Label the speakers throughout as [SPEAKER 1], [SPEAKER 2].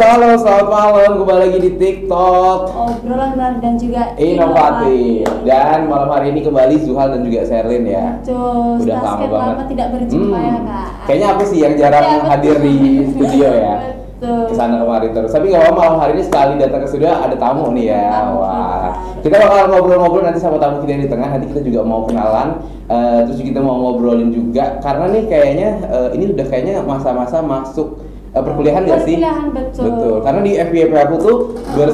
[SPEAKER 1] halo, selamat malam. Kembali lagi di TikTok.
[SPEAKER 2] Obrolan menarik dan juga
[SPEAKER 1] inovatif. Dan malam hari ini kembali Zuhal dan juga Sherlyn ya.
[SPEAKER 2] Cus,
[SPEAKER 1] Udah lama banget.
[SPEAKER 2] lama tidak berjumpa ya kak.
[SPEAKER 1] Kayaknya aku sih yang jarang hadir di studio ya. Kesana kemarin terus. Tapi nggak apa-apa, malam hari ini sekali datang ke studio ada tamu nih ya. Wah. Kita bakal ngobrol-ngobrol nanti sama tamu kita di tengah. Nanti kita juga mau kenalan. Terus kita mau ngobrolin juga karena nih kayaknya ini udah kayaknya masa-masa masuk perkuliahan nggak sih?
[SPEAKER 2] Perkuliahan, betul.
[SPEAKER 1] Karena di FYP aku tuh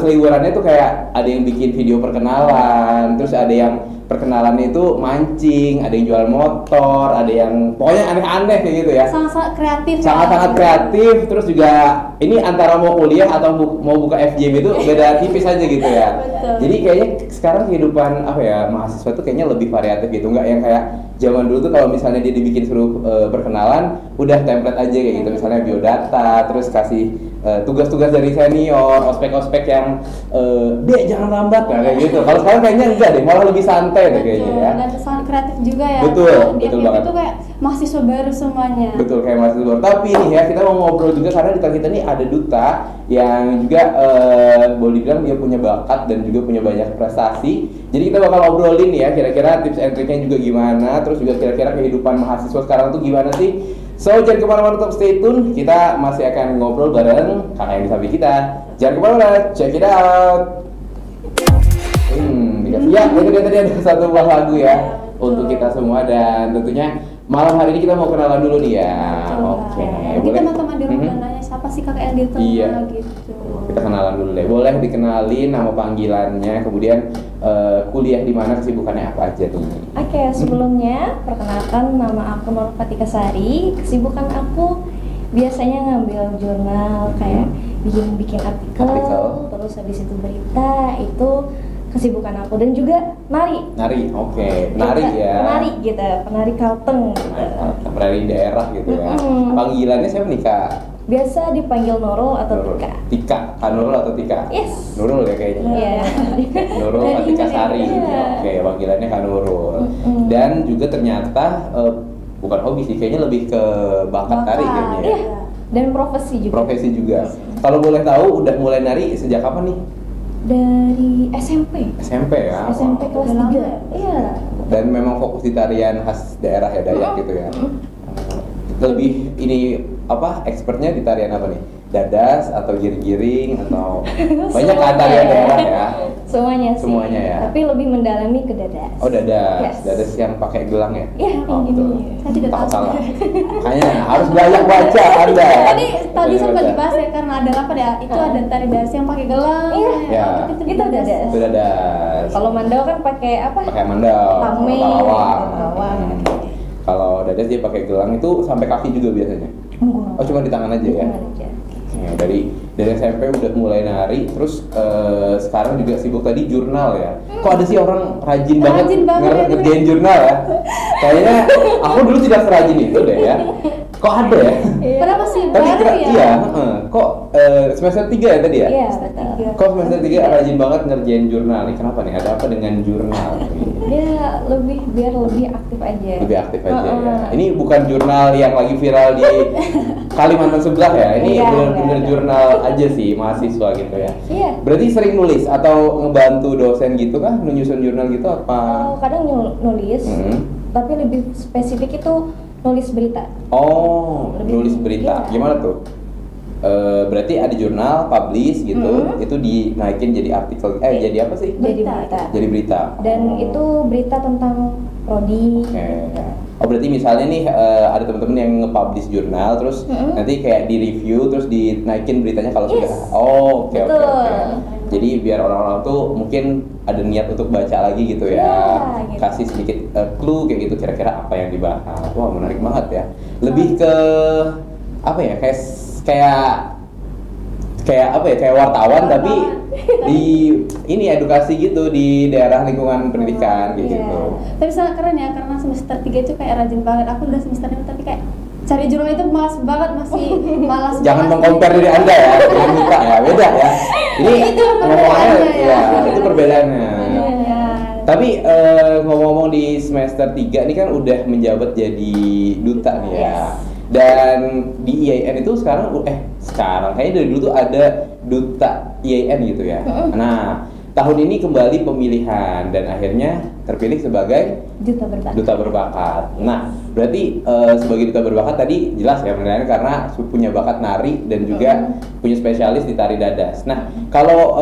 [SPEAKER 1] liburannya tuh kayak ada yang bikin video perkenalan, terus ada yang perkenalannya itu mancing, ada yang jual motor, ada yang pokoknya aneh-aneh kayak gitu ya.
[SPEAKER 2] Sangat-sangat kreatif.
[SPEAKER 1] Sangat-sangat kreatif, terus juga ini antara mau kuliah atau mau buka FJM itu beda tipis aja gitu ya.
[SPEAKER 2] Betul.
[SPEAKER 1] Jadi kayaknya sekarang kehidupan apa ya mahasiswa tuh kayaknya lebih variatif gitu, nggak yang kayak zaman dulu tuh kalau misalnya dia dibikin suruh perkenalan udah template aja kayak gitu, misalnya biodata, terus kasih tugas-tugas dari senior, ospek-ospek yang dek jangan lambat nah, kayak gitu. Kalau sekarang kayaknya enggak deh, malah lebih santai deh kayaknya ya.
[SPEAKER 2] Dan sangat kreatif juga ya.
[SPEAKER 1] Betul,
[SPEAKER 2] Di
[SPEAKER 1] betul
[SPEAKER 2] FYP
[SPEAKER 1] banget.
[SPEAKER 2] itu kayak mahasiswa baru semuanya.
[SPEAKER 1] Betul, kayak mahasiswa baru. Tapi nih ya kita mau ngobrol juga karena di kita nih ada duta yang juga boleh dibilang dia punya bakat dan juga punya banyak prestasi. Jadi kita bakal ngobrolin ya kira-kira tips and triknya juga gimana, terus juga kira-kira kehidupan mahasiswa sekarang tuh gimana sih. So jangan kemana-mana, tetap stay tune. Kita masih akan ngobrol bareng kakak yang di samping kita. Jangan kemana-mana, check it out. Ya, itu dia tadi ada satu buah lagu ya untuk kita semua dan tentunya malam hari ini kita mau kenalan dulu nih ya. Oke.
[SPEAKER 2] Jadi teman-teman di rumah nanya siapa sih kakak yang di tengah
[SPEAKER 1] Iya.
[SPEAKER 2] gitu.
[SPEAKER 1] Kita kenalan dulu deh. Boleh dikenalin nama panggilannya, kemudian kuliah di mana, kesibukannya apa aja nih.
[SPEAKER 3] Oke, sebelumnya perkenalkan nama aku Nur Fatika Sari. Kesibukan aku biasanya ngambil jurnal kayak bikin artikel, terus habis itu berita, itu kesibukan aku, dan juga nari.
[SPEAKER 1] Nari, oke. Penari ya.
[SPEAKER 3] Penari gitu, penari Kalteng gitu.
[SPEAKER 1] Penari daerah gitu ya. Panggilannya siapa nih Kak?
[SPEAKER 3] Biasa dipanggil Nurul atau
[SPEAKER 1] Nurul.
[SPEAKER 3] Tika.
[SPEAKER 1] Tika, Kak Nurul atau Tika?
[SPEAKER 3] Yes.
[SPEAKER 1] Nurul ya kayaknya.
[SPEAKER 3] Iya.
[SPEAKER 1] Nurul
[SPEAKER 2] Dan
[SPEAKER 1] Atika
[SPEAKER 2] ini
[SPEAKER 1] Sari.
[SPEAKER 3] iya.
[SPEAKER 1] Oke, panggilannya Kak Nurul. Dan juga ternyata bukan hobi sih, kayaknya lebih ke bakat tari kayaknya ya.
[SPEAKER 3] Iya. Dan profesi juga.
[SPEAKER 1] Profesi juga. Kalau boleh tahu udah mulai nari sejak kapan nih?
[SPEAKER 3] Dari SMP.
[SPEAKER 1] SMP ya.
[SPEAKER 3] SMP kelas
[SPEAKER 2] Udah lama
[SPEAKER 3] 3.
[SPEAKER 2] ya?
[SPEAKER 3] Iya.
[SPEAKER 1] Dan memang fokus di tarian khas daerah ya, Dayak gitu ya. Lebih ini apa expertnya di tarian apa nih? Dadas atau giring-giring atau banyak kan tarian daerah ya?
[SPEAKER 3] Semuanya sih.
[SPEAKER 1] Semuanya ya.
[SPEAKER 3] Tapi lebih mendalami ke dadas.
[SPEAKER 1] Oh dadas,
[SPEAKER 3] Yes.
[SPEAKER 1] dadas yang pakai gelang ya?
[SPEAKER 3] Iya,
[SPEAKER 1] Oh,
[SPEAKER 3] yang
[SPEAKER 1] betul.
[SPEAKER 3] ini.
[SPEAKER 2] Saya tidak
[SPEAKER 1] Takut
[SPEAKER 2] tahu.
[SPEAKER 1] salah. Makanya harus banyak baca Anda.
[SPEAKER 2] Tadi
[SPEAKER 1] Banyak
[SPEAKER 2] sempat
[SPEAKER 1] baca.
[SPEAKER 2] dibahas ya karena ada apa ya? Itu ada tari das yang pakai gelang.
[SPEAKER 3] Iya.
[SPEAKER 1] Ya.
[SPEAKER 3] Itu dadas.
[SPEAKER 1] Itu dadas.
[SPEAKER 3] Kalau mandau kan pakai apa?
[SPEAKER 1] Pakai mandau,
[SPEAKER 3] Tameng,
[SPEAKER 1] lawang.
[SPEAKER 3] lawang.
[SPEAKER 1] Kalau dadas dia pakai gelang itu sampai kaki juga biasanya. Oh cuma di tangan aja ya?
[SPEAKER 3] Tangan aja.
[SPEAKER 1] Ya, dari SMP udah mulai nari, terus sekarang juga sibuk tadi jurnal ya. Kok ada sih orang rajin banget,
[SPEAKER 2] Rajin banget ya,
[SPEAKER 1] ngerjain jurnal ya? Kayaknya aku dulu tidak serajin itu deh ya. Kok ada ya?
[SPEAKER 2] Kenapa sih
[SPEAKER 1] Tapi
[SPEAKER 2] baru ya?
[SPEAKER 1] iya, kok semester 3 ya tadi ya?
[SPEAKER 3] Iya, betul.
[SPEAKER 1] Kok semester 3 rajin banget ngerjain jurnal nih? Kenapa nih? Ada apa dengan jurnal?
[SPEAKER 3] Dia biar lebih aktif aja.
[SPEAKER 1] Lebih aktif aja ya. Ini bukan jurnal yang lagi viral di Kalimantan sebelah ya. Ini
[SPEAKER 3] Iya,
[SPEAKER 1] benar-benar
[SPEAKER 3] iya.
[SPEAKER 1] jurnal aja sih mahasiswa gitu ya.
[SPEAKER 3] Iya.
[SPEAKER 1] Berarti sering nulis atau ngebantu dosen gitu kah? Nyusun jurnal gitu apa?
[SPEAKER 3] Kadang nulis,
[SPEAKER 1] Hmm.
[SPEAKER 3] tapi lebih spesifik itu nulis berita.
[SPEAKER 1] Oh,
[SPEAKER 3] Lebih-
[SPEAKER 1] nulis berita.
[SPEAKER 3] iya.
[SPEAKER 1] Gimana tuh? Berarti ada jurnal, publish gitu, itu dinaikin jadi artikel, jadi apa sih?
[SPEAKER 3] Jadi berita.
[SPEAKER 1] Jadi berita.
[SPEAKER 3] Dan itu berita tentang prodi.
[SPEAKER 1] Oke. Oh berarti misalnya nih ada teman-teman yang nge-publish jurnal, terus nanti kayak di review, terus dinaikin beritanya kalau sudah.
[SPEAKER 3] Yes.
[SPEAKER 1] Oh oke oke
[SPEAKER 3] Betul.
[SPEAKER 1] oke. Jadi biar orang-orang tuh mungkin ada niat untuk baca lagi gitu ya.
[SPEAKER 3] Iya, gitu.
[SPEAKER 1] Kasih sedikit clue kayak gitu kira-kira apa yang dibahas. Wah menarik banget ya. Lebih ke apa ya? Kayak apa ya? Kayak wartawan tapi di ini edukasi gitu di daerah lingkungan pendidikan
[SPEAKER 3] Iya.
[SPEAKER 1] gitu.
[SPEAKER 2] Tapi sangat keren ya karena semester 3 itu kayak rajin banget. Aku udah semester 5 tapi kayak cari jurnal itu malas banget, masih malas.
[SPEAKER 1] Jangan
[SPEAKER 2] banget.
[SPEAKER 1] mengcompare diri Anda ya, dengan kita ya, beda ya. Ini
[SPEAKER 2] Itu
[SPEAKER 1] ngomongnya
[SPEAKER 2] perbedaannya ya.
[SPEAKER 1] itu perbedaannya.
[SPEAKER 2] Iya.
[SPEAKER 1] Tapi ngomong-ngomong di semester 3 ini kan udah menjabat jadi duta nih ya.
[SPEAKER 3] Yes.
[SPEAKER 1] Dan di IAIN itu sekarang kayaknya dari dulu tuh ada duta IAIN gitu ya. Nah, tahun ini kembali pemilihan dan akhirnya terpilih sebagai duta berbakat. Nah, berarti sebagai duta berbakat tadi jelas ya penilaiannya karena punya bakat nari dan juga punya spesialis di tari dadas. Nah, kalau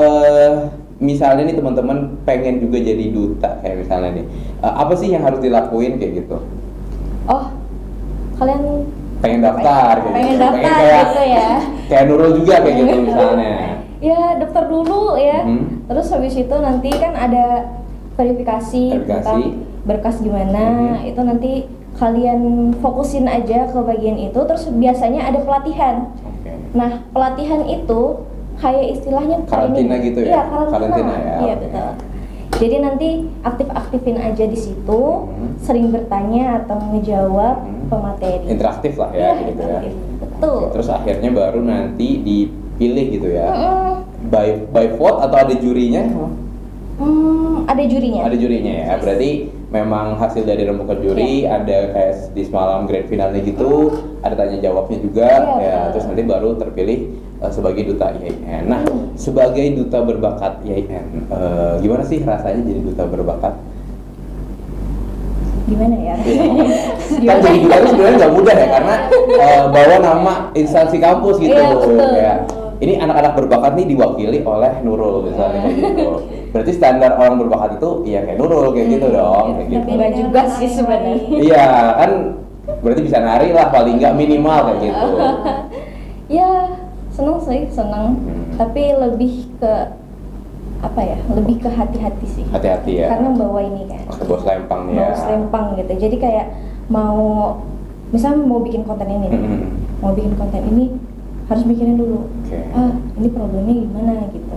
[SPEAKER 1] misalnya nih teman-teman pengen juga jadi duta kayak misalnya nih, apa sih yang harus dilakuin kayak gitu?
[SPEAKER 3] Oh, kalian
[SPEAKER 1] pengen daftar kayak
[SPEAKER 3] pengen
[SPEAKER 1] gitu.
[SPEAKER 3] daftar
[SPEAKER 1] kayak,
[SPEAKER 3] gitu ya?
[SPEAKER 1] Kayak Nurul juga kayak gitu misalnya.
[SPEAKER 3] Ya daftar dulu ya. Terus habis itu nanti kan ada verifikasi tentang berkas gimana. Itu nanti kalian fokusin aja ke bagian itu. Terus biasanya ada pelatihan. Nah, pelatihan itu kayak istilahnya
[SPEAKER 1] karantina gitu ya?
[SPEAKER 3] Iya, karantina
[SPEAKER 1] ya.
[SPEAKER 3] Iya, betul. Jadi nanti aktifin aja di situ, sering bertanya atau ngejawab pemateri.
[SPEAKER 1] Interaktif lah ya, gitu
[SPEAKER 3] interaktif.
[SPEAKER 1] ya.
[SPEAKER 3] Betul.
[SPEAKER 1] Terus akhirnya baru nanti dipilih gitu ya. By vote atau ada jurinya?
[SPEAKER 3] Ada jurinya.
[SPEAKER 1] Ada jurinya ya. Berarti memang hasil dari rembukan juri, ada kayak di semalam grand finalnya gitu, ada tanya jawabnya juga ya. Terus nanti baru terpilih sebagai duta IAIN. Nah, sebagai duta berbakat IAIN, gimana sih rasanya jadi duta berbakat?
[SPEAKER 3] Gimana ya?
[SPEAKER 1] Kan jadi duta itu sebenarnya nggak mudah ya, karena bawa nama instansi kampus gitu. Kayak ini anak-anak berbakat nih diwakili oleh Nurul misalnya kayak gitu. Berarti standar orang berbakat itu ya kayak Nurul kayak gitu dong, kayak gitu.
[SPEAKER 3] Enggak juga sih sebenarnya.
[SPEAKER 1] Iya kan, berarti bisa nari lah paling nggak minimal kayak gitu.
[SPEAKER 3] Ya seneng. Tapi lebih ke apa ya? Lebih ke hati-hati sih.
[SPEAKER 1] Hati-hati ya.
[SPEAKER 3] Karena bawa ini kan.
[SPEAKER 1] Bawa selempang ya.
[SPEAKER 3] Bawa selempang gitu. Jadi kayak misalnya mau bikin konten ini, harus mikirin dulu. Ini problemnya gimana gitu.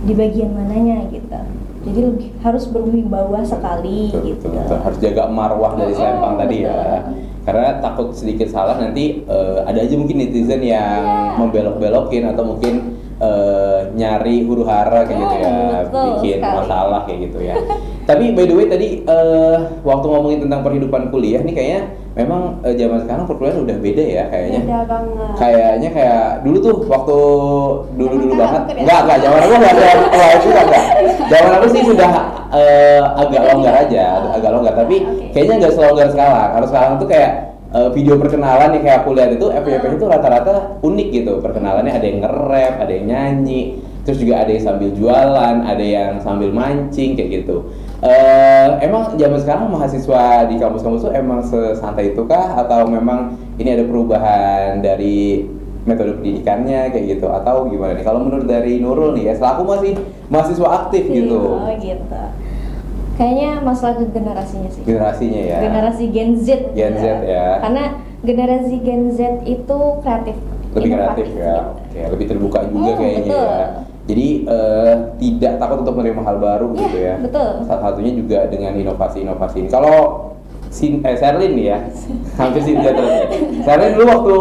[SPEAKER 3] Di bagian mananya gitu. Jadi harus berwibawa sekali gitu.
[SPEAKER 1] Harus jaga marwah dari selempang tadi ya. Karena takut sedikit salah nanti ada aja mungkin netizen yang membelok-belokin atau mungkin nyari huru hara kayak gitu ya, bikin masalah kayak gitu ya. Tapi by the way tadi waktu ngomongin tentang perhidupan kuliah nih kayaknya memang zaman sekarang perkuliahan udah beda ya kayaknya.
[SPEAKER 2] Beda banget.
[SPEAKER 1] Kayaknya kayak dulu tuh waktu dulu banget. Enggak, zaman aku enggak ada itu enggak. Zaman aku sih sudah agak longgar aja, agak longgar tapi kayaknya enggak selonggar sekarang. Harus sekarang tuh kayak video perkenalan nih kayak aku lihat itu FYP itu rata-rata unik gitu. Perkenalannya ada yang nge-rap, ada yang nyanyi, terus juga ada yang sambil jualan, ada yang sambil mancing kayak gitu. Emang zaman sekarang mahasiswa di kampus-kampus tuh emang sesantai itu kah atau memang ini ada perubahan dari metode pendidikannya kayak gitu atau gimana nih? Kalau menurut dari Nurul nih ya, selaku masih mahasiswa aktif gitu.
[SPEAKER 3] Oh gitu. Kayaknya masalah ke generasinya sih.
[SPEAKER 1] Generasinya ya.
[SPEAKER 3] Generasi Gen Z.
[SPEAKER 1] Gen Z ya.
[SPEAKER 3] Karena generasi Gen Z itu kreatif.
[SPEAKER 1] Lebih kreatif ya. Oke, lebih terbuka juga kayaknya
[SPEAKER 3] betul.
[SPEAKER 1] ya. Jadi tidak takut untuk menerima hal baru gitu ya.
[SPEAKER 3] Betul.
[SPEAKER 1] Salah satunya juga dengan inovasi-inovasi. Kalau Sherlyn nih ya, hampir Cynthia terus. Sherlyn dulu waktu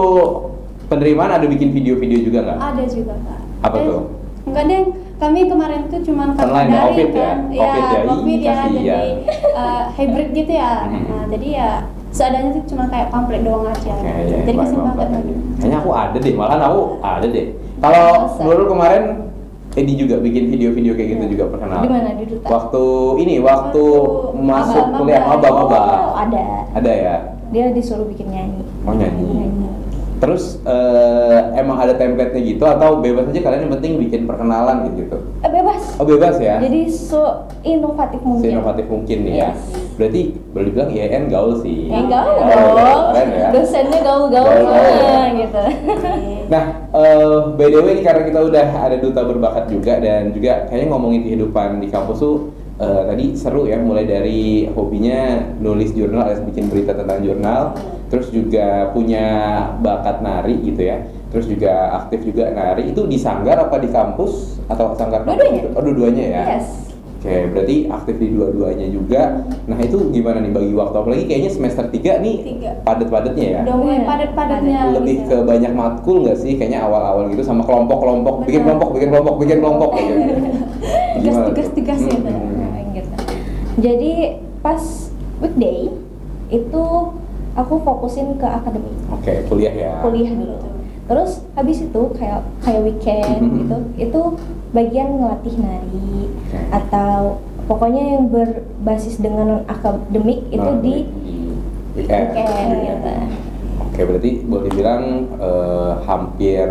[SPEAKER 1] penerimaan ada bikin video-video juga nggak?
[SPEAKER 2] Ada juga Kak.
[SPEAKER 1] Apa tuh?
[SPEAKER 2] Enggak deh, kami kemarin tuh cuman
[SPEAKER 1] Online,
[SPEAKER 2] daring
[SPEAKER 1] COVID ya?
[SPEAKER 2] kan.
[SPEAKER 1] COVID ya?
[SPEAKER 2] COVID ya,
[SPEAKER 1] Kasihan.
[SPEAKER 2] jadi hybrid gitu ya. Nah, jadi ya seadanya sih cuma kayak pamflet doang aja. Jadi kasihan banget.
[SPEAKER 1] Kayaknya aku ada deh, malahan aku ada deh. Kalau Nurul kemarin Edi juga bikin video-video kayak gitu juga perkenalan.
[SPEAKER 3] Di mana di Duta?
[SPEAKER 1] Waktu masuk kuliah maba.
[SPEAKER 3] Oh, ada.
[SPEAKER 1] Ada ya?
[SPEAKER 3] Dia disuruh bikin nyanyi.
[SPEAKER 1] Oh nyanyi. Terus emang ada template-nya gitu atau bebas aja kalian yang penting bikin perkenalan gitu?
[SPEAKER 3] Bebas.
[SPEAKER 1] Oh bebas ya?
[SPEAKER 3] Jadi inovatif mungkin.
[SPEAKER 1] Inovatif mungkin nih ya. Berarti boleh dibilang IAIN gaul sih.
[SPEAKER 3] Ya gaul dong.
[SPEAKER 1] Keren ya.
[SPEAKER 3] Dosennya gaul-gaul gitu.
[SPEAKER 1] Nah, by the way nih karena kita udah ada duta berbakat juga dan juga kayaknya ngomongin kehidupan di kampus tuh tadi seru ya, mulai dari hobinya nulis jurnal alias bikin berita tentang jurnal, terus juga punya bakat nari gitu ya, terus juga aktif juga nari. Itu di sanggar apa di kampus atau sanggar kampus gitu? Oh dua-duanya ya?
[SPEAKER 3] Yes.
[SPEAKER 1] Oke, berarti aktif di dua-duanya juga. Nah itu gimana nih bagi waktu? Apalagi kayaknya semester 3 nih padat-padatnya ya?
[SPEAKER 2] Udah mulai padat-padatnya.
[SPEAKER 1] Lebih ke banyak matkul nggak sih? Kayaknya awal-awal gitu sama kelompok-kelompok, bikin kelompok kayak gitu.
[SPEAKER 2] Tugas-tugas gitu.
[SPEAKER 3] Gitu. Jadi pas weekday itu aku fokusin ke akademik.
[SPEAKER 1] Oke, kuliah ya.
[SPEAKER 3] Kuliah dulu. Terus habis itu kayak weekend gitu, itu bagian ngelatih nari atau pokoknya yang berbasis dengan non akademik itu di weekend gitu.
[SPEAKER 1] Oke, berarti boleh dibilang hampir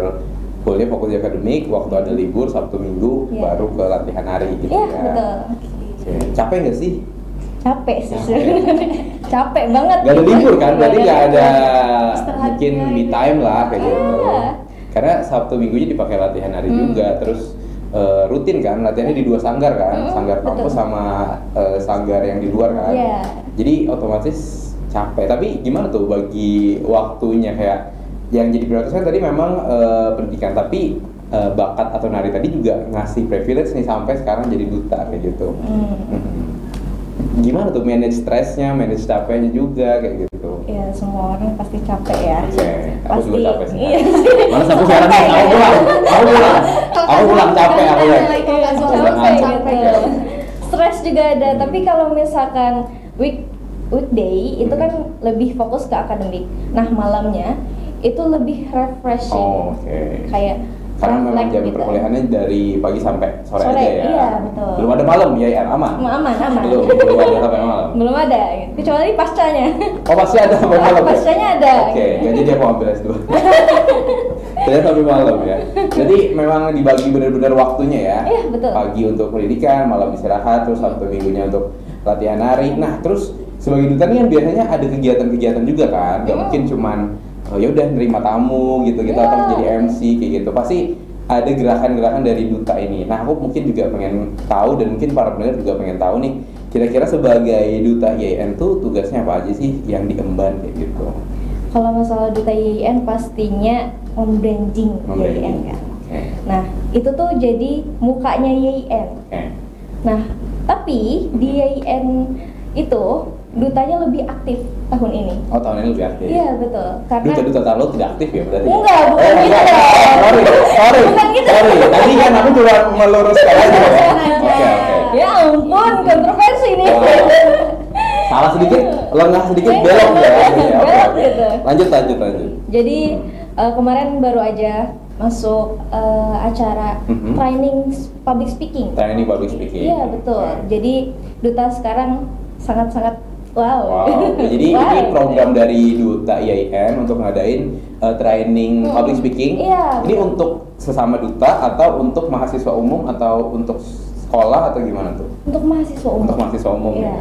[SPEAKER 1] kuliah fokus di akademik, waktu ada libur Sabtu Minggu baru ke latihan nari gitu ya.
[SPEAKER 3] Iya, betul.
[SPEAKER 1] Oke. Capek nggak sih?
[SPEAKER 3] Capek sih sebenarnya. Capek banget.
[SPEAKER 1] Gak ada libur kan? Berarti gak ada
[SPEAKER 2] istirahatnya
[SPEAKER 1] bikin me time lah kayak gitu. Karena Sabtu Minggunya dipakai latihan nari juga, terus rutin kan, latihannya di 2 sanggar kan, sanggar kampus sama sanggar yang di luar kan. Jadi otomatis capek. Tapi gimana tuh bagi waktunya, kayak yang jadi prioritasnya tadi memang pendidikan, tapi bakat atau nari tadi juga ngasih privilege nih sampai sekarang jadi duta kayak gitu. Gimana tuh manage stresnya, manage capeknya juga kayak gitu?
[SPEAKER 3] Ya semua orang pasti capek ya.
[SPEAKER 1] Aku juga capek sih.
[SPEAKER 3] Iya.
[SPEAKER 1] Mana aku sekarang nih, aku pulang capek aku ya.
[SPEAKER 3] Capek gitu. Stres juga ada, tapi kalau misalkan weekday itu kan lebih fokus ke akademik. Nah malamnya itu lebih refreshing. Kayak
[SPEAKER 1] karena memang jam
[SPEAKER 3] gitu.
[SPEAKER 1] perkuliahannya dari pagi sampai sore aja ya.
[SPEAKER 3] Iya, betul.
[SPEAKER 1] Belum ada malam ya, aman.
[SPEAKER 3] Aman.
[SPEAKER 1] Belum ada sampai malam.
[SPEAKER 3] Belum ada, kecuali pascanya.
[SPEAKER 1] Oh, pasti ada sampai malam.
[SPEAKER 3] Pascanya ada.
[SPEAKER 1] Oke, nggak jadi aku ambil S2. Ternyata sampai malam ya. Jadi memang dibagi benar-benar waktunya ya.
[SPEAKER 3] Iya, betul.
[SPEAKER 1] Pagi untuk pendidikan, malam istirahat, terus Sabtu Minggunya untuk latihan nari. Nah, terus sebagai duta kan biasanya ada kegiatan-kegiatan juga kan. Gak mungkin cuman ya udah nerima tamu gitu atau menjadi MC kayak gitu. Pasti ada gerakan-gerakan dari duta ini. Nah, aku mungkin juga pengen tahu, dan mungkin para pendengar juga pengen tahu nih, kira-kira sebagai duta YIN tuh tugasnya apa aja sih yang diemban kayak gitu?
[SPEAKER 3] Kalau masalah duta YIN pastinya membranding YIN kan. Nah, itu tuh jadi mukanya YIN. Nah, tapi di YIN itu dutanya lebih aktif tahun ini.
[SPEAKER 1] Oh, tahun ini lebih aktif?
[SPEAKER 3] Iya, betul. Karena
[SPEAKER 1] duta Talo tidak aktif ya berarti?
[SPEAKER 3] Enggak, bukan gitu dong.
[SPEAKER 1] Sorry.
[SPEAKER 3] Bukan gitu.
[SPEAKER 1] Sorry, tadi kan aku cuma meluruskan aja ya. Oke.
[SPEAKER 3] Ya ampun, kontroversi nih.
[SPEAKER 1] Salah sedikit, lengah sedikit, belok ya.
[SPEAKER 3] Belok gitu.
[SPEAKER 1] Lanjut.
[SPEAKER 3] Jadi kemarin baru aja masuk acara training public speaking.
[SPEAKER 1] Training public speaking.
[SPEAKER 3] Iya, betul. Jadi duta sekarang sangat-sangat wow.
[SPEAKER 1] Jadi ini program dari Duta YIN untuk ngadain training public speaking.
[SPEAKER 3] Iya.
[SPEAKER 1] Ini untuk sesama duta atau untuk mahasiswa umum atau untuk sekolah atau gimana tuh?
[SPEAKER 3] Untuk mahasiswa umum.
[SPEAKER 1] Untuk mahasiswa umum ya.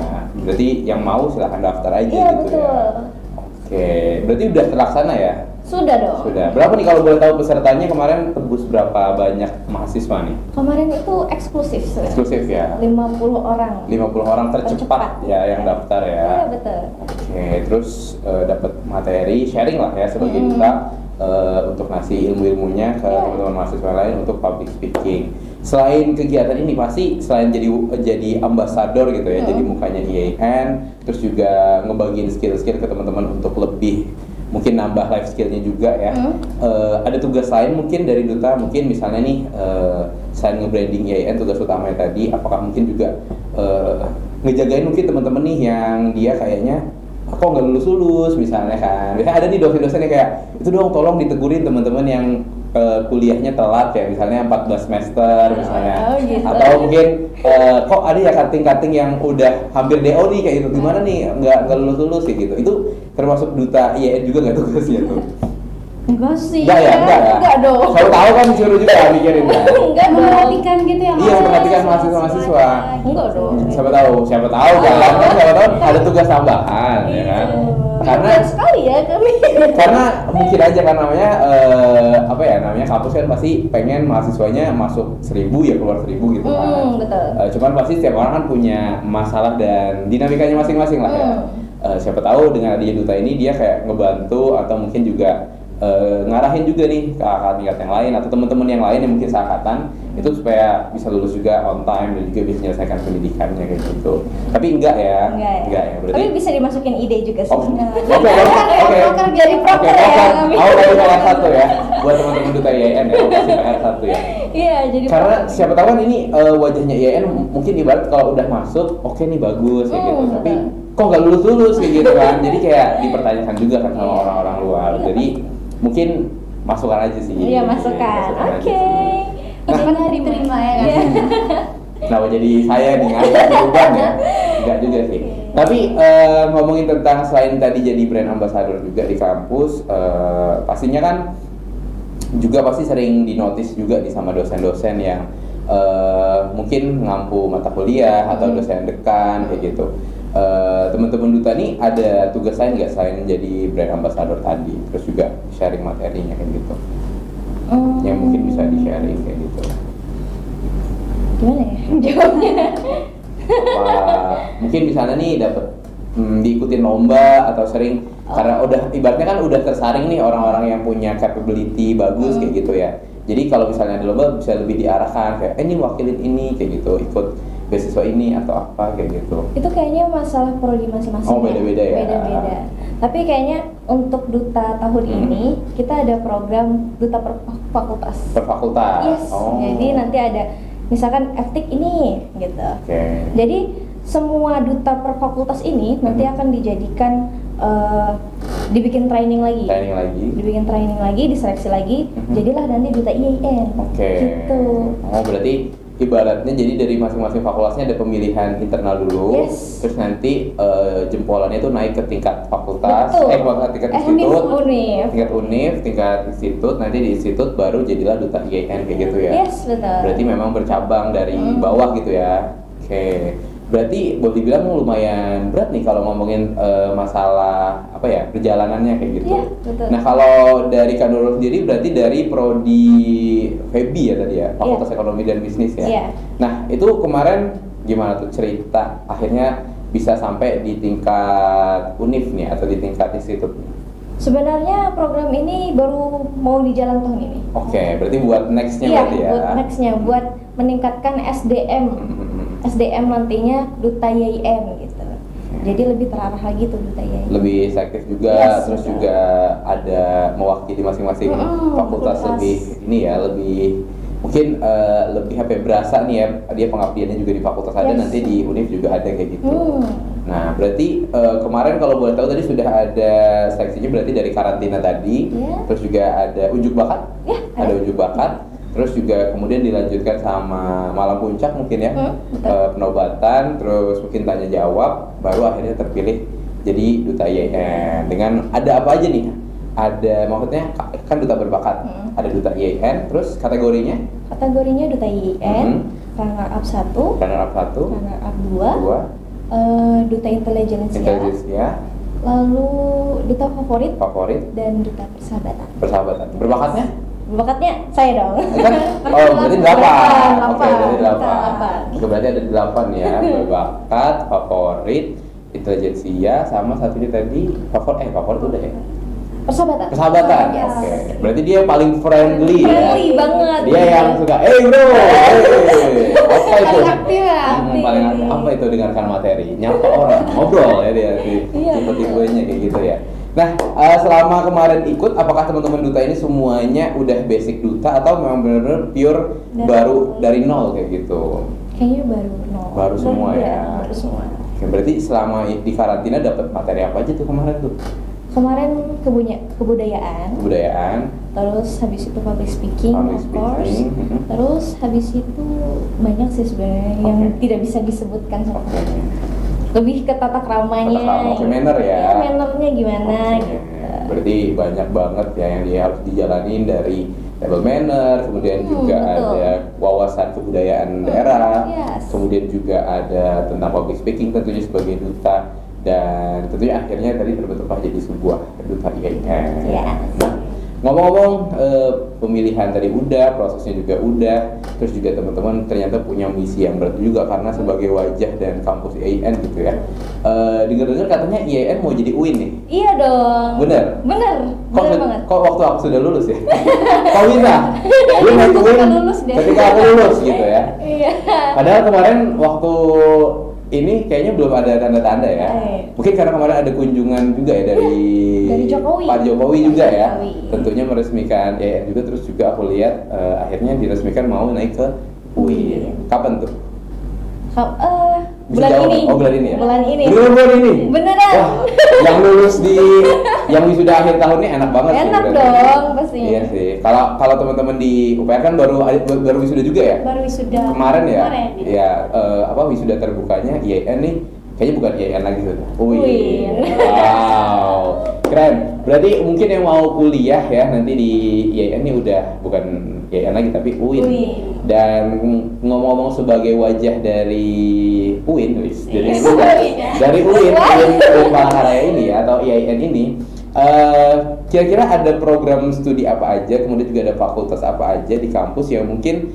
[SPEAKER 1] Berarti yang mau silahkan daftar aja gitu
[SPEAKER 3] betul.
[SPEAKER 1] ya. Oke, berarti udah terlaksana ya?
[SPEAKER 3] Sudah dong.
[SPEAKER 1] Sudah. Berapa nih kalau boleh tahu pesertanya kemarin tembus berapa banyak mahasiswa nih?
[SPEAKER 3] Kemarin itu eksklusif.
[SPEAKER 1] Eksklusif ya?
[SPEAKER 3] 50 orang.
[SPEAKER 1] 50 orang tercepat ya yang daftar ya?
[SPEAKER 3] Iya, betul.
[SPEAKER 1] Oke, terus dapat materi sharing lah ya sebagai duta untuk ngasih ilmu-ilmunya ke teman-teman mahasiswa lain untuk public speaking. Selain kegiatan ini pasti selain jadi ambasador gitu ya, jadi mukanya YIN, terus juga ngebagiin skill-skill ke teman-teman untuk lebih mungkin nambah life skillnya juga ya. Ada tugas lain mungkin dari duta, mungkin misalnya nih selain nge-branding YIN, tugas utamanya tadi apakah mungkin juga ngejagain mungkin teman-teman nih yang dia kayaknya kok nggak lulus misalnya kan. Biasanya ada nih dosen-dosen yang kayak itu dong tolong ditegurin teman-teman yang kuliahnya telat ya, misalnya 14 semester misalnya.
[SPEAKER 3] Gitu.
[SPEAKER 1] Atau mungkin kok ada ya cutting yang udah hampir DO nih kayak gitu, gimana nih nggak lulus kayak gitu. Itu termasuk duta YIN juga nggak tugasnya tuh?
[SPEAKER 3] Enggak sih.
[SPEAKER 1] Enggak
[SPEAKER 3] dong.
[SPEAKER 1] Saya tahu kan disuruh juga mikirin kan.
[SPEAKER 3] Enggak dong.
[SPEAKER 2] Memperhatikan gitu ya.
[SPEAKER 1] Iya, memperhatikan mahasiswa.
[SPEAKER 3] Enggak dong.
[SPEAKER 1] Siapa tahu kan. Siapa tahu ada tugas tambahan ya kan. Karena
[SPEAKER 3] sekali ya kami.
[SPEAKER 1] Karena mungkin aja kan namanya namanya kampus kan pasti pengen mahasiswanya masuk 1000 ya keluar 1000 gitu kan.
[SPEAKER 3] Betul.
[SPEAKER 1] Cuman pasti setiap orang kan punya masalah dan dinamikanya masing-masing lah ya. Siapa tahu dengan adanya duta ini dia kayak ngebantu atau mungkin juga ngarahin juga nih ke kakak tingkat yang lain atau teman-teman yang lain yang mungkin seangkatan itu supaya bisa lulus juga on time dan juga bisa menyelesaikan pendidikannya kayak gitu. Tapi enggak ya. Berarti
[SPEAKER 3] Tapi bisa dimasukin ide juga sih.
[SPEAKER 1] Oke.
[SPEAKER 3] Jadi proker ya kami.
[SPEAKER 1] Aku kasih PR 1 ya buat teman-teman duta YIN ya, aku kasih PR 1 ya.
[SPEAKER 3] Iya, jadi
[SPEAKER 1] Karena siapa tahu kan ini wajahnya IAIN mungkin ibarat kalau udah masuk, oke nih bagus kayak gitu. Tapi kok nggak lulus kayak gitu kan. Jadi kayak dipertanyakan juga kan sama orang-orang luar. Jadi mungkin masukan aja sih.
[SPEAKER 3] Iya, masukan. Oke.
[SPEAKER 2] Jangan diterima ya kan.
[SPEAKER 3] Iya.
[SPEAKER 1] Kenapa jadi saya nih ngajak beban ya? Enggak juga sih. Tapi ngomongin tentang selain tadi jadi brand ambassador juga di kampus, pastinya kan juga pasti sering dinotis juga nih sama dosen-dosen yang mungkin ngampu mata kuliah atau dosen dekan kayak gitu. Teman-teman Duta nih ada tugas lain nggak selain jadi brand ambassador tadi, terus juga sharing materinya kayak gitu? Yang mungkin bisa di-sharing kayak gitu.
[SPEAKER 3] Gimana ya jawabnya?
[SPEAKER 1] Mungkin di sana nih dapat diikutin lomba atau sering karena udah ibaratnya kan udah tersaring nih orang-orang yang punya capability bagus kayak gitu ya. Jadi kalau misalnya ada lomba bisa lebih diarahkan kayak ini wakilin ini kayak gitu, ikut beasiswa ini atau apa kayak gitu.
[SPEAKER 3] Itu kayaknya masalah prodi masing-masing.
[SPEAKER 1] Oh, beda-beda ya.
[SPEAKER 3] Beda-beda. Tapi kayaknya untuk duta tahun ini kita ada program duta per fakultas.
[SPEAKER 1] Per fakultas.
[SPEAKER 3] Yes. Jadi nanti ada misalkan etik ini gitu.
[SPEAKER 1] Oke.
[SPEAKER 3] Jadi semua duta per fakultas ini nanti akan dijadikan dibikin training lagi. Dibikin training lagi, diseleksi lagi. Jadilah nanti duta IAIN.
[SPEAKER 1] Oke.
[SPEAKER 3] Gitu.
[SPEAKER 1] Oh, berarti ibaratnya jadi dari masing-masing fakultasnya ada pemilihan internal dulu.
[SPEAKER 3] Yes.
[SPEAKER 1] Terus nanti jempolannya itu naik ke tingkat fakultas,
[SPEAKER 3] Betul.
[SPEAKER 1] tingkat institut.
[SPEAKER 3] Univ.
[SPEAKER 1] Tingkat univ, tingkat institut, nanti di institut baru jadilah duta IAIN kayak gitu ya.
[SPEAKER 3] Yes, betul.
[SPEAKER 1] Berarti memang bercabang dari bawah gitu ya. Oke. Berarti boleh dibilang lumayan berat nih kalau ngomongin masalah apa ya perjalanannya kayak gitu.
[SPEAKER 3] Iya, betul.
[SPEAKER 1] Nah kalau dari Kak Nurul sendiri berarti dari prodi FEBI ya tadi ya, Fakultas Ekonomi dan Bisnis ya.
[SPEAKER 3] Iya.
[SPEAKER 1] Nah itu kemarin gimana tuh cerita akhirnya bisa sampai di tingkat univ nih atau di tingkat institut?
[SPEAKER 3] Sebenarnya program ini baru mau di jalan tahun ini.
[SPEAKER 1] Oke, berarti buat nextnya
[SPEAKER 3] Iya,
[SPEAKER 1] berarti ya.
[SPEAKER 3] buat nextnya, buat meningkatkan SDM. SDM nantinya duta IAIN gitu. Jadi lebih terarah lagi tuh duta IAIN.
[SPEAKER 1] Lebih selektif juga,
[SPEAKER 3] Yes,
[SPEAKER 1] terus
[SPEAKER 3] betul.
[SPEAKER 1] juga ada mewakili masing-masing fakultas lebih ini ya, lebih mungkin lebih apa ya, berasa nih ya dia pengabdiannya juga di fakultas ada,
[SPEAKER 3] Yes.
[SPEAKER 1] nanti di univ juga ada kayak gitu.
[SPEAKER 3] Hmm.
[SPEAKER 1] Nah berarti kemarin kalau boleh tahu tadi sudah ada seleksinya berarti dari karantina tadi,
[SPEAKER 3] Iya.
[SPEAKER 1] terus juga ada ujuk bakat,
[SPEAKER 3] Ya,
[SPEAKER 1] ada ujuk bakat, terus juga kemudian dilanjutkan sama malam puncak mungkin ya,
[SPEAKER 3] betul.
[SPEAKER 1] penobatan, terus mungkin tanya jawab, baru akhirnya terpilih jadi duta IAIN. Dengan ada apa aja nih? Ada maksudnya kan duta berbakat, ada duta IAIN, terus kategorinya?
[SPEAKER 3] Kategorinya duta IAIN, runner up 1,
[SPEAKER 1] Runner up 1,
[SPEAKER 3] runner up 2,
[SPEAKER 1] 2,
[SPEAKER 3] duta intelijensia,
[SPEAKER 1] intelijensia,
[SPEAKER 3] lalu duta favorit,
[SPEAKER 1] favorit,
[SPEAKER 3] dan duta persahabatan.
[SPEAKER 1] persahabatan. Berbakatnya?
[SPEAKER 3] Bakatnya saya dong.
[SPEAKER 1] Kan? Oh, berarti 8. Oke, berarti 8.
[SPEAKER 3] Delapan.
[SPEAKER 1] Oke, berarti ada 8 ya. Berbakat, favorit, intelijensia, sama satunya tadi favorit udah ya?
[SPEAKER 3] Persahabatan.
[SPEAKER 1] Persahabatan.
[SPEAKER 3] Yes.
[SPEAKER 1] Oke. Berarti dia paling friendly ya.
[SPEAKER 3] Friendly banget.
[SPEAKER 1] Dia yang suka, bro, apa itu?
[SPEAKER 2] Paling aktif ya.
[SPEAKER 1] Paling aktif. Apa itu dengarkan materi, nyapa orang, ngobrol ya dia
[SPEAKER 3] Iya,
[SPEAKER 1] tipe-tipenya kayak gitu ya. Nah, selama kemarin ikut, apakah teman-teman duta ini semuanya udah basic duta atau memang benar-benar pure baru dari nol kayak gitu?
[SPEAKER 3] Kayaknya baru nol.
[SPEAKER 1] Baru semua ya.
[SPEAKER 3] Baru semua.
[SPEAKER 1] Oke, berarti selama di karantina dapat materi apa aja tuh kemarin tuh?
[SPEAKER 3] Kemarin kebudayaan, terus habis itu public speaking,
[SPEAKER 1] Public
[SPEAKER 3] of course.
[SPEAKER 1] speaking,
[SPEAKER 3] Terus habis itu banyak sih sebenarnya yang tidak bisa disebutkan sama
[SPEAKER 1] Oke.
[SPEAKER 3] lebih ke tata keramanya.
[SPEAKER 1] Tata krama, oke, manner ya.
[SPEAKER 3] Mannernya gimana
[SPEAKER 1] Oke.
[SPEAKER 3] gitu.
[SPEAKER 1] Berarti banyak banget ya yang dia harus dijalanin dari table manner, kemudian juga
[SPEAKER 3] betul.
[SPEAKER 1] ada wawasan kebudayaan daerah,
[SPEAKER 3] yes.
[SPEAKER 1] kemudian juga ada tentang public speaking tentunya sebagai duta, dan tentunya akhirnya tadi terbentuklah jadi sebuah duta IAIN.
[SPEAKER 3] Yes.
[SPEAKER 1] Nah, ngomong-ngomong pemilihan tadi udah, prosesnya juga udah, terus juga teman-teman ternyata punya misi yang berat juga karena sebagai wajah dan kampus IAIN gitu ya. Dengar-dengar katanya IAIN mau jadi UIN nih.
[SPEAKER 3] Iya dong.
[SPEAKER 1] Bener?
[SPEAKER 3] Bener banget.
[SPEAKER 1] Kok waktu aku sudah lulus ya? Kau bisa? Gue naik
[SPEAKER 2] Ketika
[SPEAKER 1] UIN
[SPEAKER 2] lulus deh.
[SPEAKER 1] ketika aku lulus gitu ya.
[SPEAKER 3] Iya.
[SPEAKER 1] Padahal kemarin waktu ini kayaknya belum ada tanda-tanda ya. Mungkin karena kemarin ada kunjungan juga ya dari
[SPEAKER 3] Jokowi.
[SPEAKER 1] Pak Jokowi juga ya.
[SPEAKER 3] Jokowi.
[SPEAKER 1] Tentunya meresmikan IAIN juga, terus juga aku lihat akhirnya diresmikan mau naik ke UIN. Kapan tuh? Bisa
[SPEAKER 3] Bulan
[SPEAKER 1] jawab?
[SPEAKER 3] ini.
[SPEAKER 1] Oh, bulan ini ya?
[SPEAKER 3] Bulan ini.
[SPEAKER 1] Bulan ini?
[SPEAKER 3] Beneran.
[SPEAKER 1] Wah, yang lulus yang wisuda akhir tahun ini enak banget sih.
[SPEAKER 3] Enak
[SPEAKER 1] berarti.
[SPEAKER 3] dong pasti.
[SPEAKER 1] Iya sih. Kalau teman-teman di UPR kan baru wisuda juga ya?
[SPEAKER 2] Baru wisuda
[SPEAKER 1] Kemarin ya?
[SPEAKER 2] kemarin.
[SPEAKER 1] Iya, wisuda terbukanya IAIN nih, kayaknya bukan IAIN lagi sudah.
[SPEAKER 3] UIN.
[SPEAKER 1] Wow, keren. Berarti mungkin yang mau kuliah ya nanti di IAIN ini udah bukan IAIN lagi tapi UIN. Dan ngomong-ngomong sebagai wajah dari UIN, dari UIN Palangkaraya ini ya, atau IAIN ini, kira-kira ada program studi apa aja, kemudian juga ada fakultas apa aja di kampus yang mungkin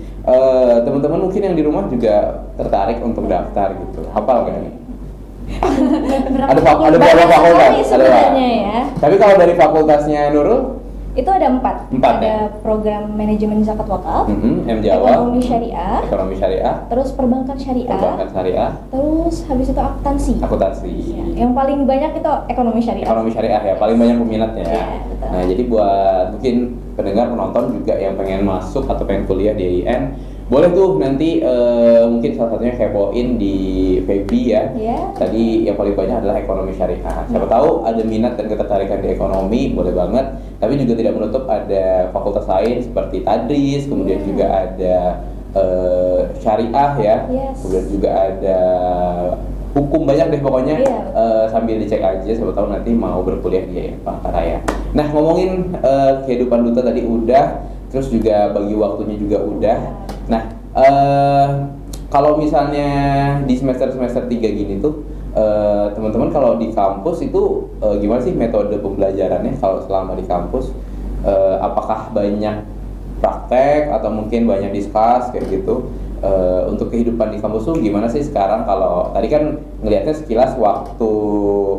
[SPEAKER 1] teman-teman mungkin yang di rumah juga tertarik untuk daftar gitu. Hafal nggak nih? Ada berapa fakultas? Ada
[SPEAKER 3] sebenarnya ya.
[SPEAKER 1] Tapi kalau dari fakultasnya Nurul?
[SPEAKER 3] Itu ada 4.
[SPEAKER 1] Empat,
[SPEAKER 3] Ada
[SPEAKER 1] ya?
[SPEAKER 3] program manajemen zakat wakaf,
[SPEAKER 1] M Jawa,
[SPEAKER 3] ekonomi syariah, terus perbankan
[SPEAKER 1] perbankan syariah,
[SPEAKER 3] terus habis itu akuntansi.
[SPEAKER 1] akuntansi.
[SPEAKER 3] Yang paling banyak itu ekonomi syariah.
[SPEAKER 1] Ekonomi syariah ya, paling banyak peminatnya ya.
[SPEAKER 3] Iya, betul.
[SPEAKER 1] Nah, jadi buat mungkin pendengar, penonton juga yang pengen masuk atau pengen kuliah di IAIN, boleh tuh nanti mungkin salah satunya kepoin di Febi ya.
[SPEAKER 3] Iya.
[SPEAKER 1] Tadi yang paling banyak adalah ekonomi syariah. Siapa tahu ada minat dan ketertarikan di ekonomi, boleh banget. Tapi juga tidak menutup ada fakultas lain seperti tadris, kemudian juga ada syariah ya.
[SPEAKER 3] Yes.
[SPEAKER 1] Kemudian juga ada hukum, banyak deh pokoknya.
[SPEAKER 3] Iya.
[SPEAKER 1] Sambil dicek aja, siapa tahu nanti mau berkuliah di Palangkaraya. Nah, ngomongin kehidupan duta tadi udah, terus juga bagi waktunya juga udah. Nah, kalau misalnya di semester 3 gini tuh, teman-teman kalau di kampus itu gimana sih metode pembelajarannya kalau selama di kampus? Apakah banyak praktek atau mungkin banyak diskus kayak gitu? Untuk kehidupan di kampus tuh gimana sih sekarang? Kalau tadi kan ngelihatnya sekilas waktu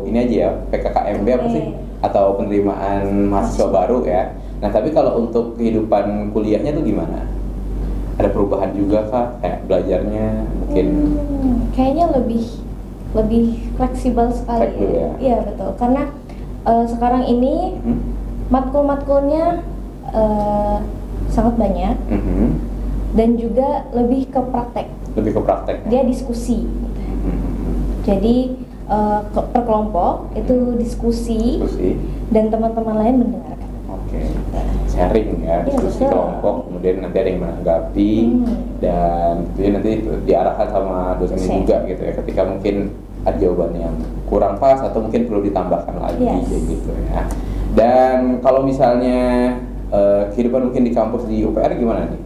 [SPEAKER 1] ini aja ya, PKKMB apa sih? Atau penerimaan mahasiswa baru ya. Nah, tapi kalau untuk kehidupan kuliahnya tuh gimana? Ada perubahan juga kah? Kayak belajarnya mungkin?
[SPEAKER 3] Kayaknya lebih fleksibel sekali.
[SPEAKER 1] Fleksibel ya?
[SPEAKER 3] Iya betul. Karena sekarang ini matkul-matkulnya sangat banyak dan juga lebih ke praktek.
[SPEAKER 1] Lebih ke praktek.
[SPEAKER 3] Dia diskusi. Jadi per kelompok itu diskusi dan teman-teman lain mendengarkan.
[SPEAKER 1] Oke. Sharing ya, diskusi
[SPEAKER 3] betul.
[SPEAKER 1] kelompok, kemudian nanti ada yang menanggapi dan tentunya nanti diarahkan sama dosennya juga gitu ya, ketika mungkin ada jawaban yang kurang pas atau mungkin perlu ditambahkan lagi kayak gitu ya. Dan kalau misalnya kehidupan mungkin di kampus di UPR gimana nih?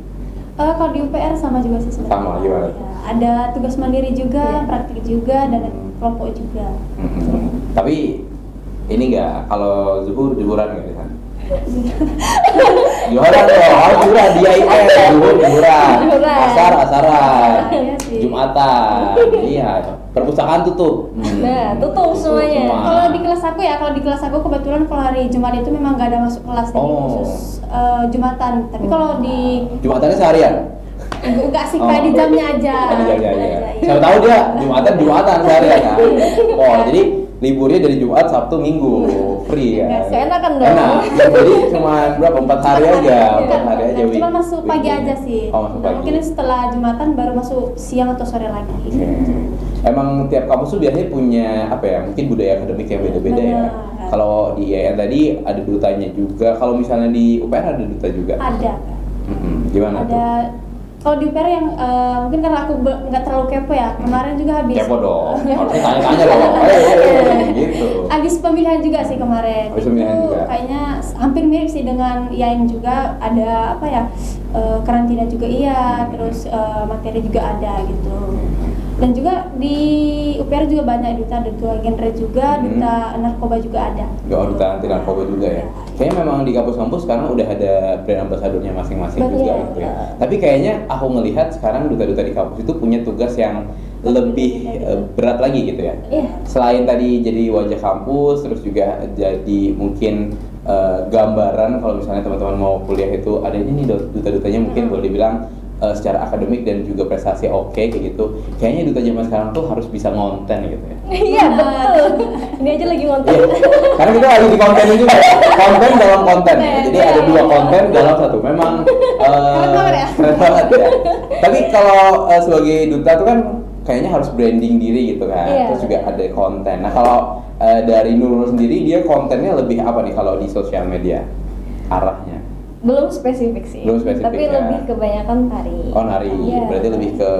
[SPEAKER 2] Kalau di UPR sama juga sih sebenarnya.
[SPEAKER 1] Sama gimana?
[SPEAKER 2] Ya, ada tugas mandiri juga, praktik juga, dan kelompok juga.
[SPEAKER 1] Tapi ini enggak, kalau zuhuran nggak di sana? Jualan dong, jualan dia jualan, asaran,
[SPEAKER 2] Iya sih.
[SPEAKER 1] Jumatan, iya, perpustakaan tutup.
[SPEAKER 3] Nah, tutup semuanya.
[SPEAKER 1] semua.
[SPEAKER 2] Kalau di kelas aku kebetulan kalau hari Jumat itu memang nggak ada masuk kelas, jadi khusus Jumatan. Tapi kalau di
[SPEAKER 1] Jumatannya seharian?
[SPEAKER 2] enggak sih, kayak di jamnya aja.
[SPEAKER 1] Ada jamnya aja.
[SPEAKER 2] Iya.
[SPEAKER 1] Siapa tahu dia Jumatan seharian kan. Oh, jadi liburnya dari Jumat, Sabtu, Minggu, free ya.
[SPEAKER 3] Enakan dong.
[SPEAKER 1] Enak. Jadi cuma berapa? 4 hari aja, 4 hari aja.
[SPEAKER 2] Cuma masuk pagi aja sih.
[SPEAKER 1] Oh, masuk pagi.
[SPEAKER 2] Mungkin setelah Jumatan baru masuk siang atau sore lagi.
[SPEAKER 1] Oke. Emang tiap kampus tuh biasanya punya apa ya? Mungkin budaya akademik yang beda-beda ya.
[SPEAKER 2] Benar.
[SPEAKER 1] Kalau di IAIN tadi ada dutanya juga. Kalau misalnya di UPR ada duta juga.
[SPEAKER 2] Ada.
[SPEAKER 1] Gimana tuh?
[SPEAKER 2] Ada. Kalau di UPR yang mungkin karena aku nggak terlalu kepo ya. Kemarin juga habis.
[SPEAKER 1] Kepo dong. Harusnya tanya-tanya dong. Gitu.
[SPEAKER 2] Habis pemilihan juga sih kemarin.
[SPEAKER 1] Habis pemilihan
[SPEAKER 2] itu
[SPEAKER 1] juga.
[SPEAKER 2] kayaknya hampir mirip sih dengan IAIN juga. Ada apa ya? Karantina juga iya, terus materi juga ada gitu. Dan juga di UPR juga banyak duta genre juga, duta narkoba juga ada.
[SPEAKER 1] Duta anti narkoba juga ya. Kayaknya memang di kampus-kampus sekarang udah ada brand ambassadornya masing-masing juga gitu ya. Tapi kayaknya aku ngelihat sekarang duta-duta di kampus itu punya tugas yang lebih berat lagi gitu ya. Selain tadi jadi wajah kampus, terus juga jadi mungkin gambaran kalau misalnya teman-teman mau kuliah itu ada ini duta-dutanya mungkin boleh dibilang secara akademik dan juga prestasi oke kayak gitu, kayaknya duta zaman sekarang tuh harus bisa ngonten gitu ya.
[SPEAKER 3] Iya betul. Ini aja lagi ngonten.
[SPEAKER 1] Iya, karena kita lagi di konten juga, konten dalam konten. Jadi ada dua konten dalam satu. Memang keren banget ya. Tapi kalau sebagai duta tuh kan kayaknya harus branding diri gitu kan.
[SPEAKER 3] Iya,
[SPEAKER 1] Terus juga ada konten. Nah kalau dari Nurul sendiri dia kontennya lebih apa nih kalau di sosial media arahnya?
[SPEAKER 3] Belum spesifik sih.
[SPEAKER 1] Belum spesifik,
[SPEAKER 3] tapi
[SPEAKER 1] ya.
[SPEAKER 3] lebih kebanyakan tari.
[SPEAKER 1] Oh nari,
[SPEAKER 3] Iya.
[SPEAKER 1] berarti lebih ke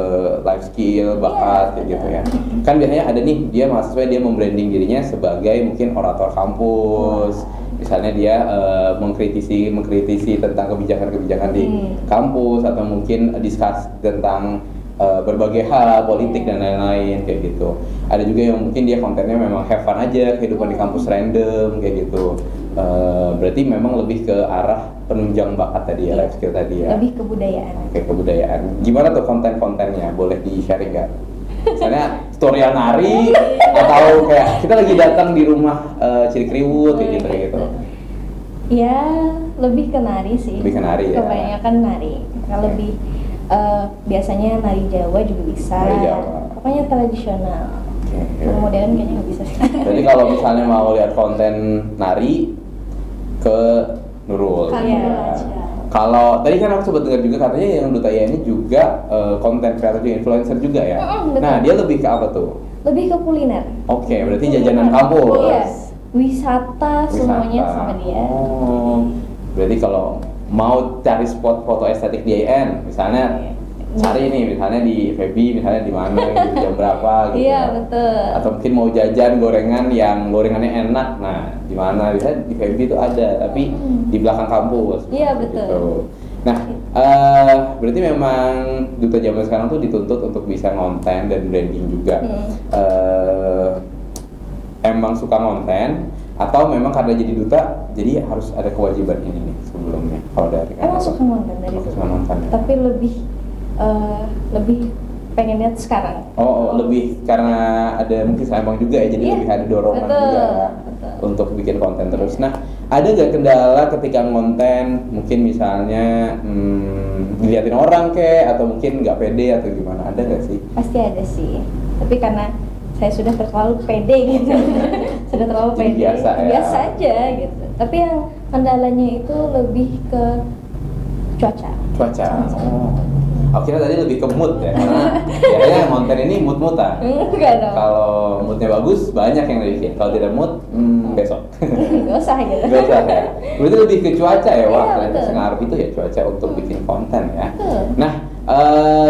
[SPEAKER 1] life skill, bakat
[SPEAKER 3] Iya,
[SPEAKER 1] gitu ya. Kan biasanya ada nih, dia mahasiswa dia membranding dirinya sebagai mungkin orator kampus. Misalnya dia mengkritisi tentang kebijakan-kebijakan di kampus atau mungkin discuss tentang berbagai hal, politik dan lain-lain kayak gitu. Ada juga yang mungkin dia kontennya memang have fun aja, kehidupan di kampus random kayak gitu. Berarti memang lebih ke arah penunjang bakat tadi ya, life skill tadi ya.
[SPEAKER 3] Lebih kebudayaan.
[SPEAKER 1] Oke, kebudayaan. Gimana tuh konten-kontennya? Boleh di-sharing nggak? Misalnya tutorial nari atau kayak kita lagi datang di rumah Cilikriwut kayak gitu.
[SPEAKER 3] Ya, lebih ke nari sih.
[SPEAKER 1] Lebih ke nari ya.
[SPEAKER 3] Kebanyakan nari. Kalau lebih biasanya nari Jawa juga bisa.
[SPEAKER 1] Nari Jawa.
[SPEAKER 3] Pokoknya tradisional.
[SPEAKER 1] Oke.
[SPEAKER 3] Modern kayaknya nggak bisa sih.
[SPEAKER 1] Jadi kalau misalnya mau lihat konten nari ke Nurul.
[SPEAKER 2] Iya.
[SPEAKER 1] Kalau tadi kan aku sempat dengar juga katanya yang Duta Ya ini juga konten kreator juga influencer juga ya.
[SPEAKER 3] Betul.
[SPEAKER 1] Nah, dia lebih ke apa tuh?
[SPEAKER 3] Lebih ke kuliner.
[SPEAKER 1] Oke, berarti jajanan kampus.
[SPEAKER 3] Iya. Wisata semuanya sama dia.
[SPEAKER 1] Oh. Berarti kalau mau cari spot foto estetik di IN, misalnya cari nih misalnya di Febi, misalnya di mana gitu, jam berapa gitu.
[SPEAKER 3] Iya,
[SPEAKER 1] ya.
[SPEAKER 3] betul.
[SPEAKER 1] Atau mungkin mau jajan gorengan yang gorengannya enak, nah di mana bisa di Febi itu ada, tapi di belakang kampus.
[SPEAKER 3] Iya,
[SPEAKER 1] gitu.
[SPEAKER 3] betul.
[SPEAKER 1] Nah, berarti memang duta zaman sekarang tuh dituntut untuk bisa ngonten dan branding juga. Emang suka ngonten atau memang karena jadi duta jadi harus ada kewajiban ini nih sebelumnya kalau dari
[SPEAKER 3] Emang suka nonton dari
[SPEAKER 1] Oh,
[SPEAKER 3] dulu.
[SPEAKER 1] suka nonton ya?
[SPEAKER 3] Tapi lebih pengen lihat sekarang.
[SPEAKER 1] Oh, lebih karena ada mungkin seimbang juga ya, jadi
[SPEAKER 3] Iya,
[SPEAKER 1] lebih ada dorongan
[SPEAKER 3] betul,
[SPEAKER 1] juga
[SPEAKER 3] betul.
[SPEAKER 1] untuk bikin konten terus. Nah, ada nggak kendala ketika ngonten? Mungkin misalnya diliatin orang atau mungkin nggak pede atau gimana? Ada nggak sih?
[SPEAKER 3] Pasti ada sih. Tapi karena saya sudah terlalu pede gitu. Sudah terlalu
[SPEAKER 1] Jadi
[SPEAKER 3] pede.
[SPEAKER 1] biasa ya?
[SPEAKER 3] Biasa aja gitu. Tapi yang kendalanya itu lebih ke cuaca.
[SPEAKER 1] Cuaca. Oh, kira tadi lebih ke mood ya, karena biasanya konten ini mood-moodan.
[SPEAKER 3] Enggak dong.
[SPEAKER 1] Kalau moodnya bagus, banyak yang bikin. Kalau tidak mood, besok.
[SPEAKER 3] Gak usah gitu.
[SPEAKER 1] Gak usah ya. Berarti lebih ke cuaca ya, wah
[SPEAKER 3] Iya,
[SPEAKER 1] ternyata
[SPEAKER 3] betul.
[SPEAKER 1] sengaruh itu ya cuaca untuk bikin konten ya.
[SPEAKER 3] Betul.
[SPEAKER 1] Nah,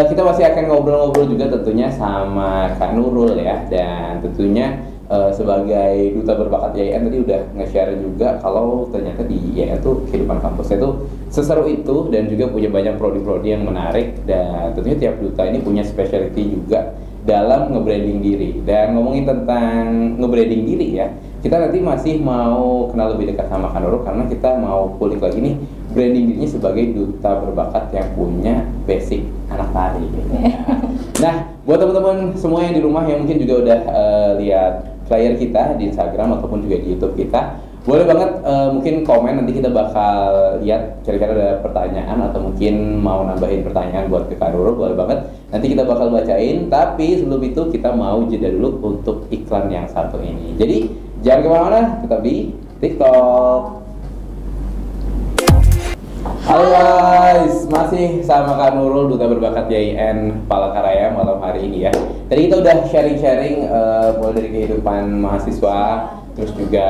[SPEAKER 1] kita masih akan ngobrol-ngobrol juga tentunya sama Kak Nurul ya, dan tentunya sebagai duta berbakat YIN tadi udah nge-share juga kalau ternyata di YIN tuh kehidupan kampusnya tuh seseru itu dan juga punya banyak prodi-prodi yang menarik, dan tentunya tiap duta ini punya specialty juga dalam nge-branding diri. Dan ngomongin tentang nge-branding diri ya, kita nanti masih mau kenal lebih dekat sama Kak Nurul karena kita mau kulik lagi nih branding dirinya sebagai duta berbakat yang punya basic anak tari gitu ya. Nah, buat teman-teman semua yang di rumah yang mungkin juga udah lihat flyer kita di Instagram ataupun juga di YouTube kita, boleh banget mungkin komen, nanti kita bakal lihat kira-kira ada pertanyaan atau mungkin mau nambahin pertanyaan buat ke Kak Nurul, boleh banget. Nanti kita bakal bacain, tapi sebelum itu kita mau jeda dulu untuk iklan yang satu ini. Jadi jangan kemana-mana, tetap di TikTok. Halo guys, masih sama Kak Nurul, duta berbakat YIN Palangkaraya malam hari ini ya. Tadi kita udah sharing-sharing mulai dari kehidupan mahasiswa, terus juga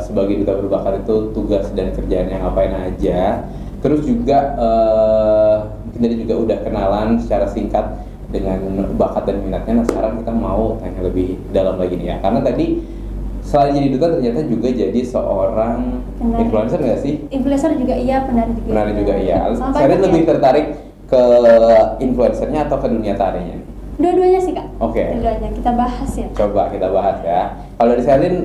[SPEAKER 1] sebagai duta berbakat itu tugas dan kerjaannya ngapain aja. Terus juga mungkin tadi juga udah kenalan secara singkat dengan bakat dan minatnya. Nah sekarang kita mau tanya lebih dalam lagi nih ya, karena tadi selain jadi duta ternyata juga jadi seorang influencer nggak sih?
[SPEAKER 2] Influencer juga iya, penari juga.
[SPEAKER 1] Penari juga iya.
[SPEAKER 2] Sama
[SPEAKER 1] Saya
[SPEAKER 2] banyak
[SPEAKER 1] lebih
[SPEAKER 2] ya.
[SPEAKER 1] tertarik ke influencernya atau ke dunia tarinya?
[SPEAKER 2] Dua-duanya sih kak.
[SPEAKER 1] Oke.
[SPEAKER 2] Dua-duanya kita bahas ya.
[SPEAKER 1] Coba kita bahas ya. Kalau dari Selin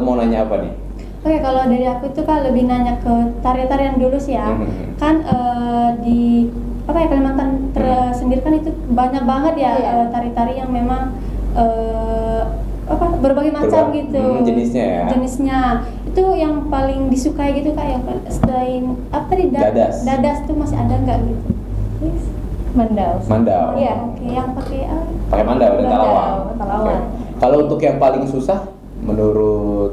[SPEAKER 1] mau nanya apa nih?
[SPEAKER 2] Oke, kalau dari aku itu kan lebih nanya ke tarian-tarian dulu sih ya. Kan di apa ya, Kalimantan tersendiri kan itu banyak banget ya
[SPEAKER 3] Iya.
[SPEAKER 2] tari-tari yang memang berbagai macam gitu.
[SPEAKER 1] Jenisnya ya.
[SPEAKER 2] Jenisnya itu yang paling disukai gitu kak, yang selain apa tadi
[SPEAKER 1] Dadas.
[SPEAKER 2] Dadas tuh masih ada nggak gitu?
[SPEAKER 3] Yes. Mandau.
[SPEAKER 1] Mandau.
[SPEAKER 3] Iya.
[SPEAKER 2] Oke, yang pakai
[SPEAKER 1] Pakai mandau dan
[SPEAKER 3] Mandau,
[SPEAKER 1] talawang.
[SPEAKER 3] talawang.
[SPEAKER 1] Oke. Kalau untuk yang paling susah menurut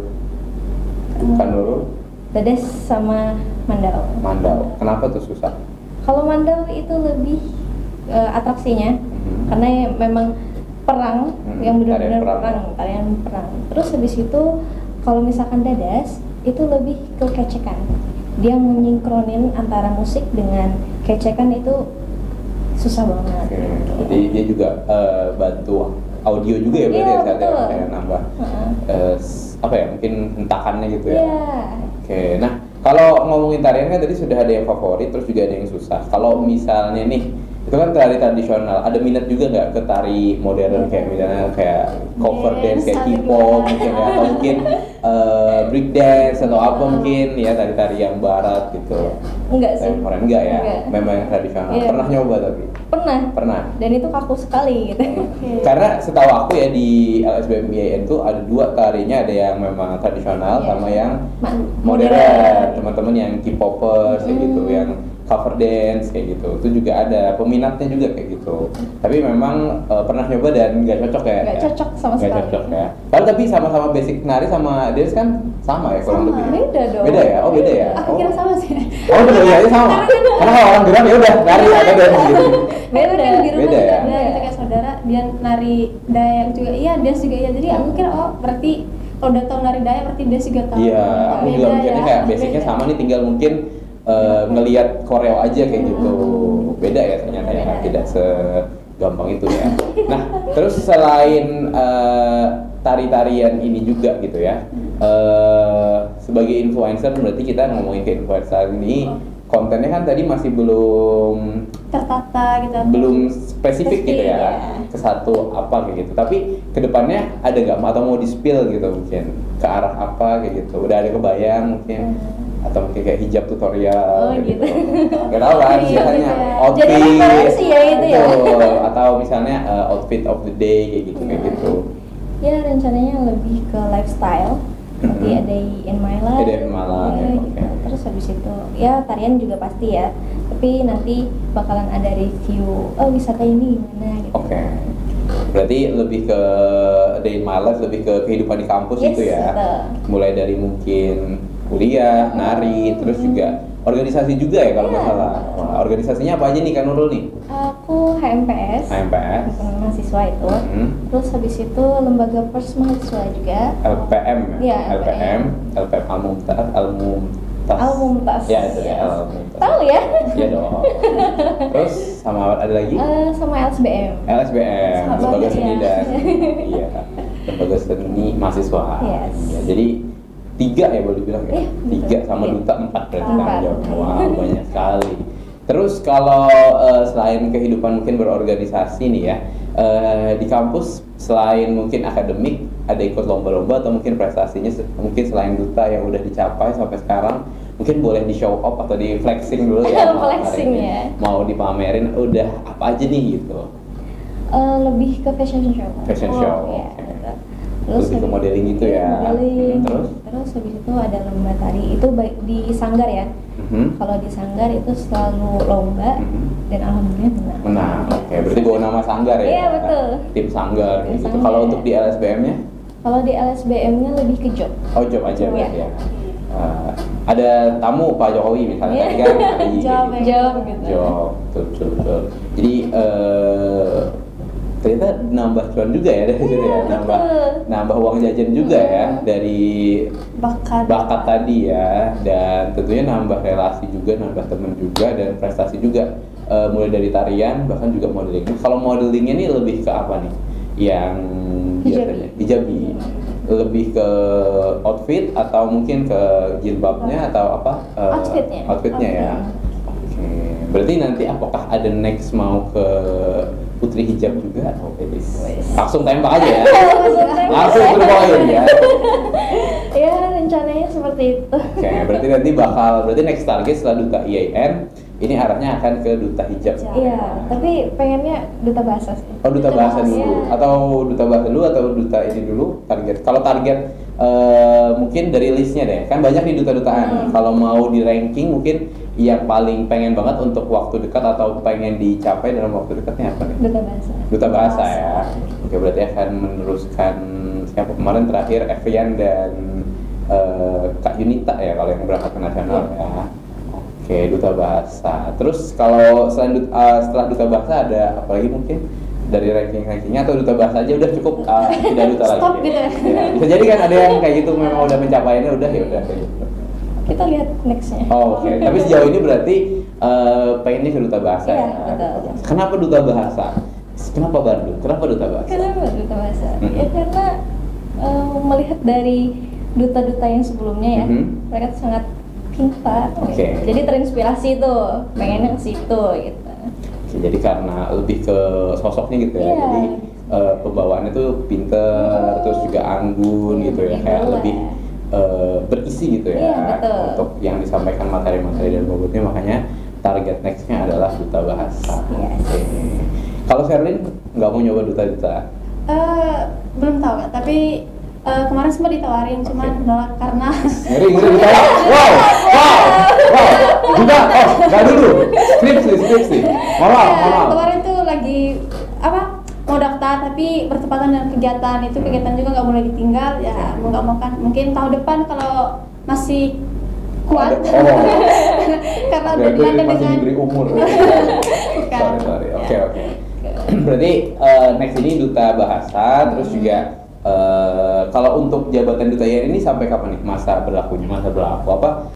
[SPEAKER 1] Kak Nurul,
[SPEAKER 3] Dedes sama Mandau.
[SPEAKER 1] mandau. Kenapa tuh susah?
[SPEAKER 3] Kalau Mandau itu lebih atraksinya, karena memang perang, yang benar-benar
[SPEAKER 1] Tarian perang.
[SPEAKER 3] tarian perang. Terus habis itu kalau misalkan Dadas itu lebih ke kecekan. Dia menyinkronin antara musik dengan kecekan itu susah banget.
[SPEAKER 1] Oke. Jadi dia juga bantu audio juga ya berarti
[SPEAKER 3] Iya,
[SPEAKER 1] ya saat
[SPEAKER 3] betul.
[SPEAKER 1] kayak nambah
[SPEAKER 3] Heeh.
[SPEAKER 1] apa ya mungkin hentakannya gitu ya.
[SPEAKER 3] Iya.
[SPEAKER 1] Oke, nah kalau ngomongin tarian kan tadi sudah ada yang favorit, terus juga ada yang susah. Kalau misalnya nih, itu kan tari tradisional, ada minat juga nggak ke tari modern kayak misalnya kayak cover dance, kayak
[SPEAKER 2] Dance,
[SPEAKER 1] K-pop
[SPEAKER 2] ada
[SPEAKER 1] mungkin ya, atau mungkin break dance atau apa mungkin ya tari-tari yang barat gitu.
[SPEAKER 3] Enggak sih.
[SPEAKER 1] Tari modern enggak ya,
[SPEAKER 3] Enggak.
[SPEAKER 1] memang yang tradisional.
[SPEAKER 3] Iya.
[SPEAKER 1] Pernah nyoba tapi?
[SPEAKER 3] Pernah. Dan itu kaku sekali gitu.
[SPEAKER 1] Karena setahu aku ya di LSBM IAIN tuh ada dua tarinya, ada yang memang tradisional
[SPEAKER 3] Iya.
[SPEAKER 1] sama yang
[SPEAKER 3] Modern.
[SPEAKER 1] modern. Teman-teman yang K-popers kayak gitu, yang cover dance kayak gitu. Itu juga ada peminatnya juga kayak gitu. Tapi memang pernah nyoba dan nggak cocok ya.
[SPEAKER 3] Nggak cocok sama
[SPEAKER 1] Nggak
[SPEAKER 3] sekali.
[SPEAKER 1] cocok ya. Padahal tapi sama-sama basic nari sama dance kan sama ya kurang
[SPEAKER 2] Sama.
[SPEAKER 1] lebih.
[SPEAKER 3] Beda dong.
[SPEAKER 1] Beda ya? Oh beda ya?
[SPEAKER 2] Aku kira sama sih.
[SPEAKER 1] Oh beda ya, ini sama. Karena kalau orang gerak ya udah nari atau dance gitu.
[SPEAKER 2] Beda kan di rumah
[SPEAKER 1] Beda
[SPEAKER 2] juga
[SPEAKER 1] ya?
[SPEAKER 2] ada gitu kayak saudara dia nari Dayak juga iya, dance juga iya. Jadi aku kira oh berarti kalau udah tahu nari Dayak berarti dance juga tahu.
[SPEAKER 1] Iya, aku juga
[SPEAKER 2] Beda
[SPEAKER 1] mikirnya
[SPEAKER 2] ya.
[SPEAKER 1] kayak basicnya
[SPEAKER 2] Beda.
[SPEAKER 1] sama nih, tinggal mungkin ngelihat koreo aja kayak gitu. Beda ya ternyata ya,
[SPEAKER 3] Beda.
[SPEAKER 1] tidak segampang itu ya. Nah, terus selain tari-tarian ini juga gitu ya, sebagai influencer berarti kita ngomongin ke influencer ini, kontennya kan tadi masih belum
[SPEAKER 2] Tertata gitu.
[SPEAKER 1] belum spesifik gitu ya,
[SPEAKER 2] Spesifik, ya.
[SPEAKER 1] ke satu apa kayak gitu. Tapi kedepannya ada nggak atau mau di spill gitu mungkin ke arah apa kayak gitu? Udah ada kebayang mungkin atau mungkin kayak hijab tutorial
[SPEAKER 3] Oh,
[SPEAKER 1] kayak
[SPEAKER 3] gitu.
[SPEAKER 1] Gak tau kan,
[SPEAKER 2] Iya,
[SPEAKER 1] biasanya
[SPEAKER 2] iya.
[SPEAKER 1] outfit
[SPEAKER 3] Jadi referensi ya itu ya.
[SPEAKER 1] betul. Atau misalnya outfit of the day kayak gitu.
[SPEAKER 3] Ya rencananya lebih ke lifestyle. Seperti
[SPEAKER 1] Mhm.
[SPEAKER 3] A Day in My Life.
[SPEAKER 1] A Day in My Life,
[SPEAKER 3] ya,
[SPEAKER 1] oke.
[SPEAKER 3] gitu. Terus habis itu ya tarian juga pasti ya. Tapi nanti bakalan ada review. Oh wisata ini gimana gitu.
[SPEAKER 1] Oke. Berarti lebih ke day in my life, lebih ke kehidupan di kampus
[SPEAKER 3] Yes,
[SPEAKER 1] gitu ya.
[SPEAKER 3] betul.
[SPEAKER 1] Mulai dari mungkin kuliah, nari, terus juga organisasi juga ya kalau nggak
[SPEAKER 3] Iya.
[SPEAKER 1] salah. Wah, organisasinya apa aja nih Kak Nurul nih?
[SPEAKER 3] Aku HMPS.
[SPEAKER 1] HMPS,
[SPEAKER 3] Himpunan mahasiswa itu.
[SPEAKER 1] Mhm.
[SPEAKER 3] Terus habis itu lembaga pers mahasiswa juga.
[SPEAKER 1] LPM,
[SPEAKER 3] Iya,
[SPEAKER 1] LPM, LPM Al-Mumtaz, Al-Mumtaz.
[SPEAKER 3] Al-Mumtaz.
[SPEAKER 1] Ya itu ya,
[SPEAKER 3] Yes.
[SPEAKER 1] Al-Mumtaz.
[SPEAKER 3] Tahu ya?
[SPEAKER 1] Iya dong. Terus sama ada lagi?
[SPEAKER 3] Sama LSBM.
[SPEAKER 1] LSBM,
[SPEAKER 3] Sama
[SPEAKER 1] Lembaga
[SPEAKER 3] ya.
[SPEAKER 1] Seni dan iya, Lembaga Seni Mahasiswa.
[SPEAKER 3] Yes.
[SPEAKER 1] Ya, jadi 3 ya boleh dibilang ya.
[SPEAKER 3] Iya,
[SPEAKER 1] 3
[SPEAKER 3] betul.
[SPEAKER 1] sama
[SPEAKER 3] Iya.
[SPEAKER 1] duta 4 berarti
[SPEAKER 3] Empat.
[SPEAKER 1] kan jauh. Wow, banyak sekali. Terus kalau selain kehidupan mungkin berorganisasi nih ya, di kampus selain mungkin akademik ada ikut lomba-lomba atau mungkin prestasinya mungkin selain duta yang udah dicapai sampai sekarang mungkin boleh di show off atau di flexing dulu ya.
[SPEAKER 3] Flexing
[SPEAKER 1] hari ini.
[SPEAKER 3] ya.
[SPEAKER 1] Mau dipamerin udah apa aja nih gitu.
[SPEAKER 3] Lebih ke fashion show.
[SPEAKER 1] Fashion show,
[SPEAKER 3] Iya,
[SPEAKER 1] oke.
[SPEAKER 3] betul.
[SPEAKER 1] Lebih ke
[SPEAKER 3] habis-
[SPEAKER 1] modeling gitu
[SPEAKER 3] iya,
[SPEAKER 1] ya.
[SPEAKER 3] modeling.
[SPEAKER 1] Terus?
[SPEAKER 3] Terus habis itu ada lomba tari. Itu baik di sanggar ya.
[SPEAKER 1] Mhm.
[SPEAKER 3] Kalau di sanggar itu selalu lomba
[SPEAKER 1] Mhm.
[SPEAKER 3] dan alhamdulillah menang.
[SPEAKER 1] Menang. Oke, berarti bawa nama sanggar ya.
[SPEAKER 3] Iya, betul.
[SPEAKER 1] Tim sanggar
[SPEAKER 3] Tim
[SPEAKER 1] gitu.
[SPEAKER 3] sanggar.
[SPEAKER 1] Kalau untuk di LSBM-nya?
[SPEAKER 3] Kalau di LSBM-nya lebih ke job.
[SPEAKER 1] Oh, job aja
[SPEAKER 3] Iya.
[SPEAKER 1] berarti ya. Ada tamu Pak Jokowi misalnya
[SPEAKER 3] Iya.
[SPEAKER 1] tadi kan hari
[SPEAKER 2] Job,
[SPEAKER 1] gitu.
[SPEAKER 3] Job gitu.
[SPEAKER 1] Job, betul. Jadi ternyata nambah cuan juga ya dari situ ya, nambah uang jajan juga ya dari bakat tadi ya, dan tentunya nambah relasi juga, nambah teman juga, dan prestasi juga. Mulai dari tarian bahkan juga modeling. Kalau modelingnya ini lebih ke apa nih? Yang biasanya hijabi. Lebih ke outfit atau mungkin ke jilbabnya atau apa? Outfitnya ya. Oke. Berarti nanti apakah ada next mau ke putri hijab juga? Langsung tembak aja ya. Langsung berpoin ya.
[SPEAKER 3] Ya rencananya seperti itu.
[SPEAKER 1] Oke, berarti nanti berarti next target setelah duta IAIN ini arahnya akan ke duta hijab.
[SPEAKER 3] Iya, tapi pengennya duta bahasa sih.
[SPEAKER 1] Oh, duta bahasa dulu
[SPEAKER 3] Iya.
[SPEAKER 1] atau duta bahasa dulu atau duta ini dulu target. Kalau target mungkin dari listnya deh, kan banyak nih duta-dutaan. Kalau mau di ranking mungkin yang paling pengen banget untuk waktu dekat atau pengen dicapai dalam waktu dekatnya apa nih?
[SPEAKER 3] Duta bahasa.
[SPEAKER 1] Duta bahasa ya. Oke, berarti akan meneruskan siapa kemarin terakhir Evian dan Kak Yunita ya kalau yang berangkat ke nasional ya. Oke, duta bahasa. Terus kalau setelah duta bahasa ada apa lagi mungkin dari ranking-rankingnya atau duta bahasa aja udah cukup tidak duta lagi.
[SPEAKER 2] Stop gitu.
[SPEAKER 1] Ya, bisa jadi kan ada yang kayak gitu memang udah mencapainya udah ya udah kayak gitu.
[SPEAKER 3] Kita lihat nextnya.
[SPEAKER 1] Oh, oke. Tapi sejauh ini berarti pengennya ke duta bahasa
[SPEAKER 3] Iya,
[SPEAKER 1] ya.
[SPEAKER 3] betul.
[SPEAKER 1] Kenapa duta bahasa? Kenapa Bandung? Kenapa duta bahasa?
[SPEAKER 3] Kenapa duta bahasa?
[SPEAKER 1] Mhm.
[SPEAKER 3] Ya karena melihat dari duta-duta yang sebelumnya ya,
[SPEAKER 1] Mhm.
[SPEAKER 3] mereka tuh sangat pintar.
[SPEAKER 1] Oke.
[SPEAKER 3] Jadi terinspirasi tuh, pengennya ke situ gitu.
[SPEAKER 1] Oke, jadi karena lebih ke sosoknya gitu ya.
[SPEAKER 3] Iya.
[SPEAKER 1] Jadi pembawaannya tuh pinter, terus juga anggun gitu ya, kayak
[SPEAKER 3] Iya.
[SPEAKER 1] lebih berisi gitu ya.
[SPEAKER 3] Iya, betul.
[SPEAKER 1] Untuk yang disampaikan materi-materi dan bobotnya, makanya target nextnya adalah duta bahasa.
[SPEAKER 3] Yes.
[SPEAKER 1] Oke. Kalau Sherlyn nggak mau nyoba duta-duta?
[SPEAKER 2] Belum tahu Kak, tapi kemarin sempat ditawarin, cuman
[SPEAKER 1] Oke.
[SPEAKER 2] nolak karena
[SPEAKER 1] Ngeri ditolak. Wow. Duta, nggak dulu. Skripsi. Maaf.
[SPEAKER 2] kemarin tuh lagi apa mau daftar tapi bertepatan dengan kegiatan itu, kegiatan juga nggak boleh ditinggal ya, mau nggak mau kan mungkin tahun depan kalau masih kuat karena udah dilatih
[SPEAKER 1] masih
[SPEAKER 2] dengan
[SPEAKER 1] diberi umur.
[SPEAKER 2] bukan.
[SPEAKER 1] Sorry. Oke. Berarti next ini duta bahasa, terus juga kalau untuk jabatan duta IAIN ini sampai kapan nih masa berlaku apa?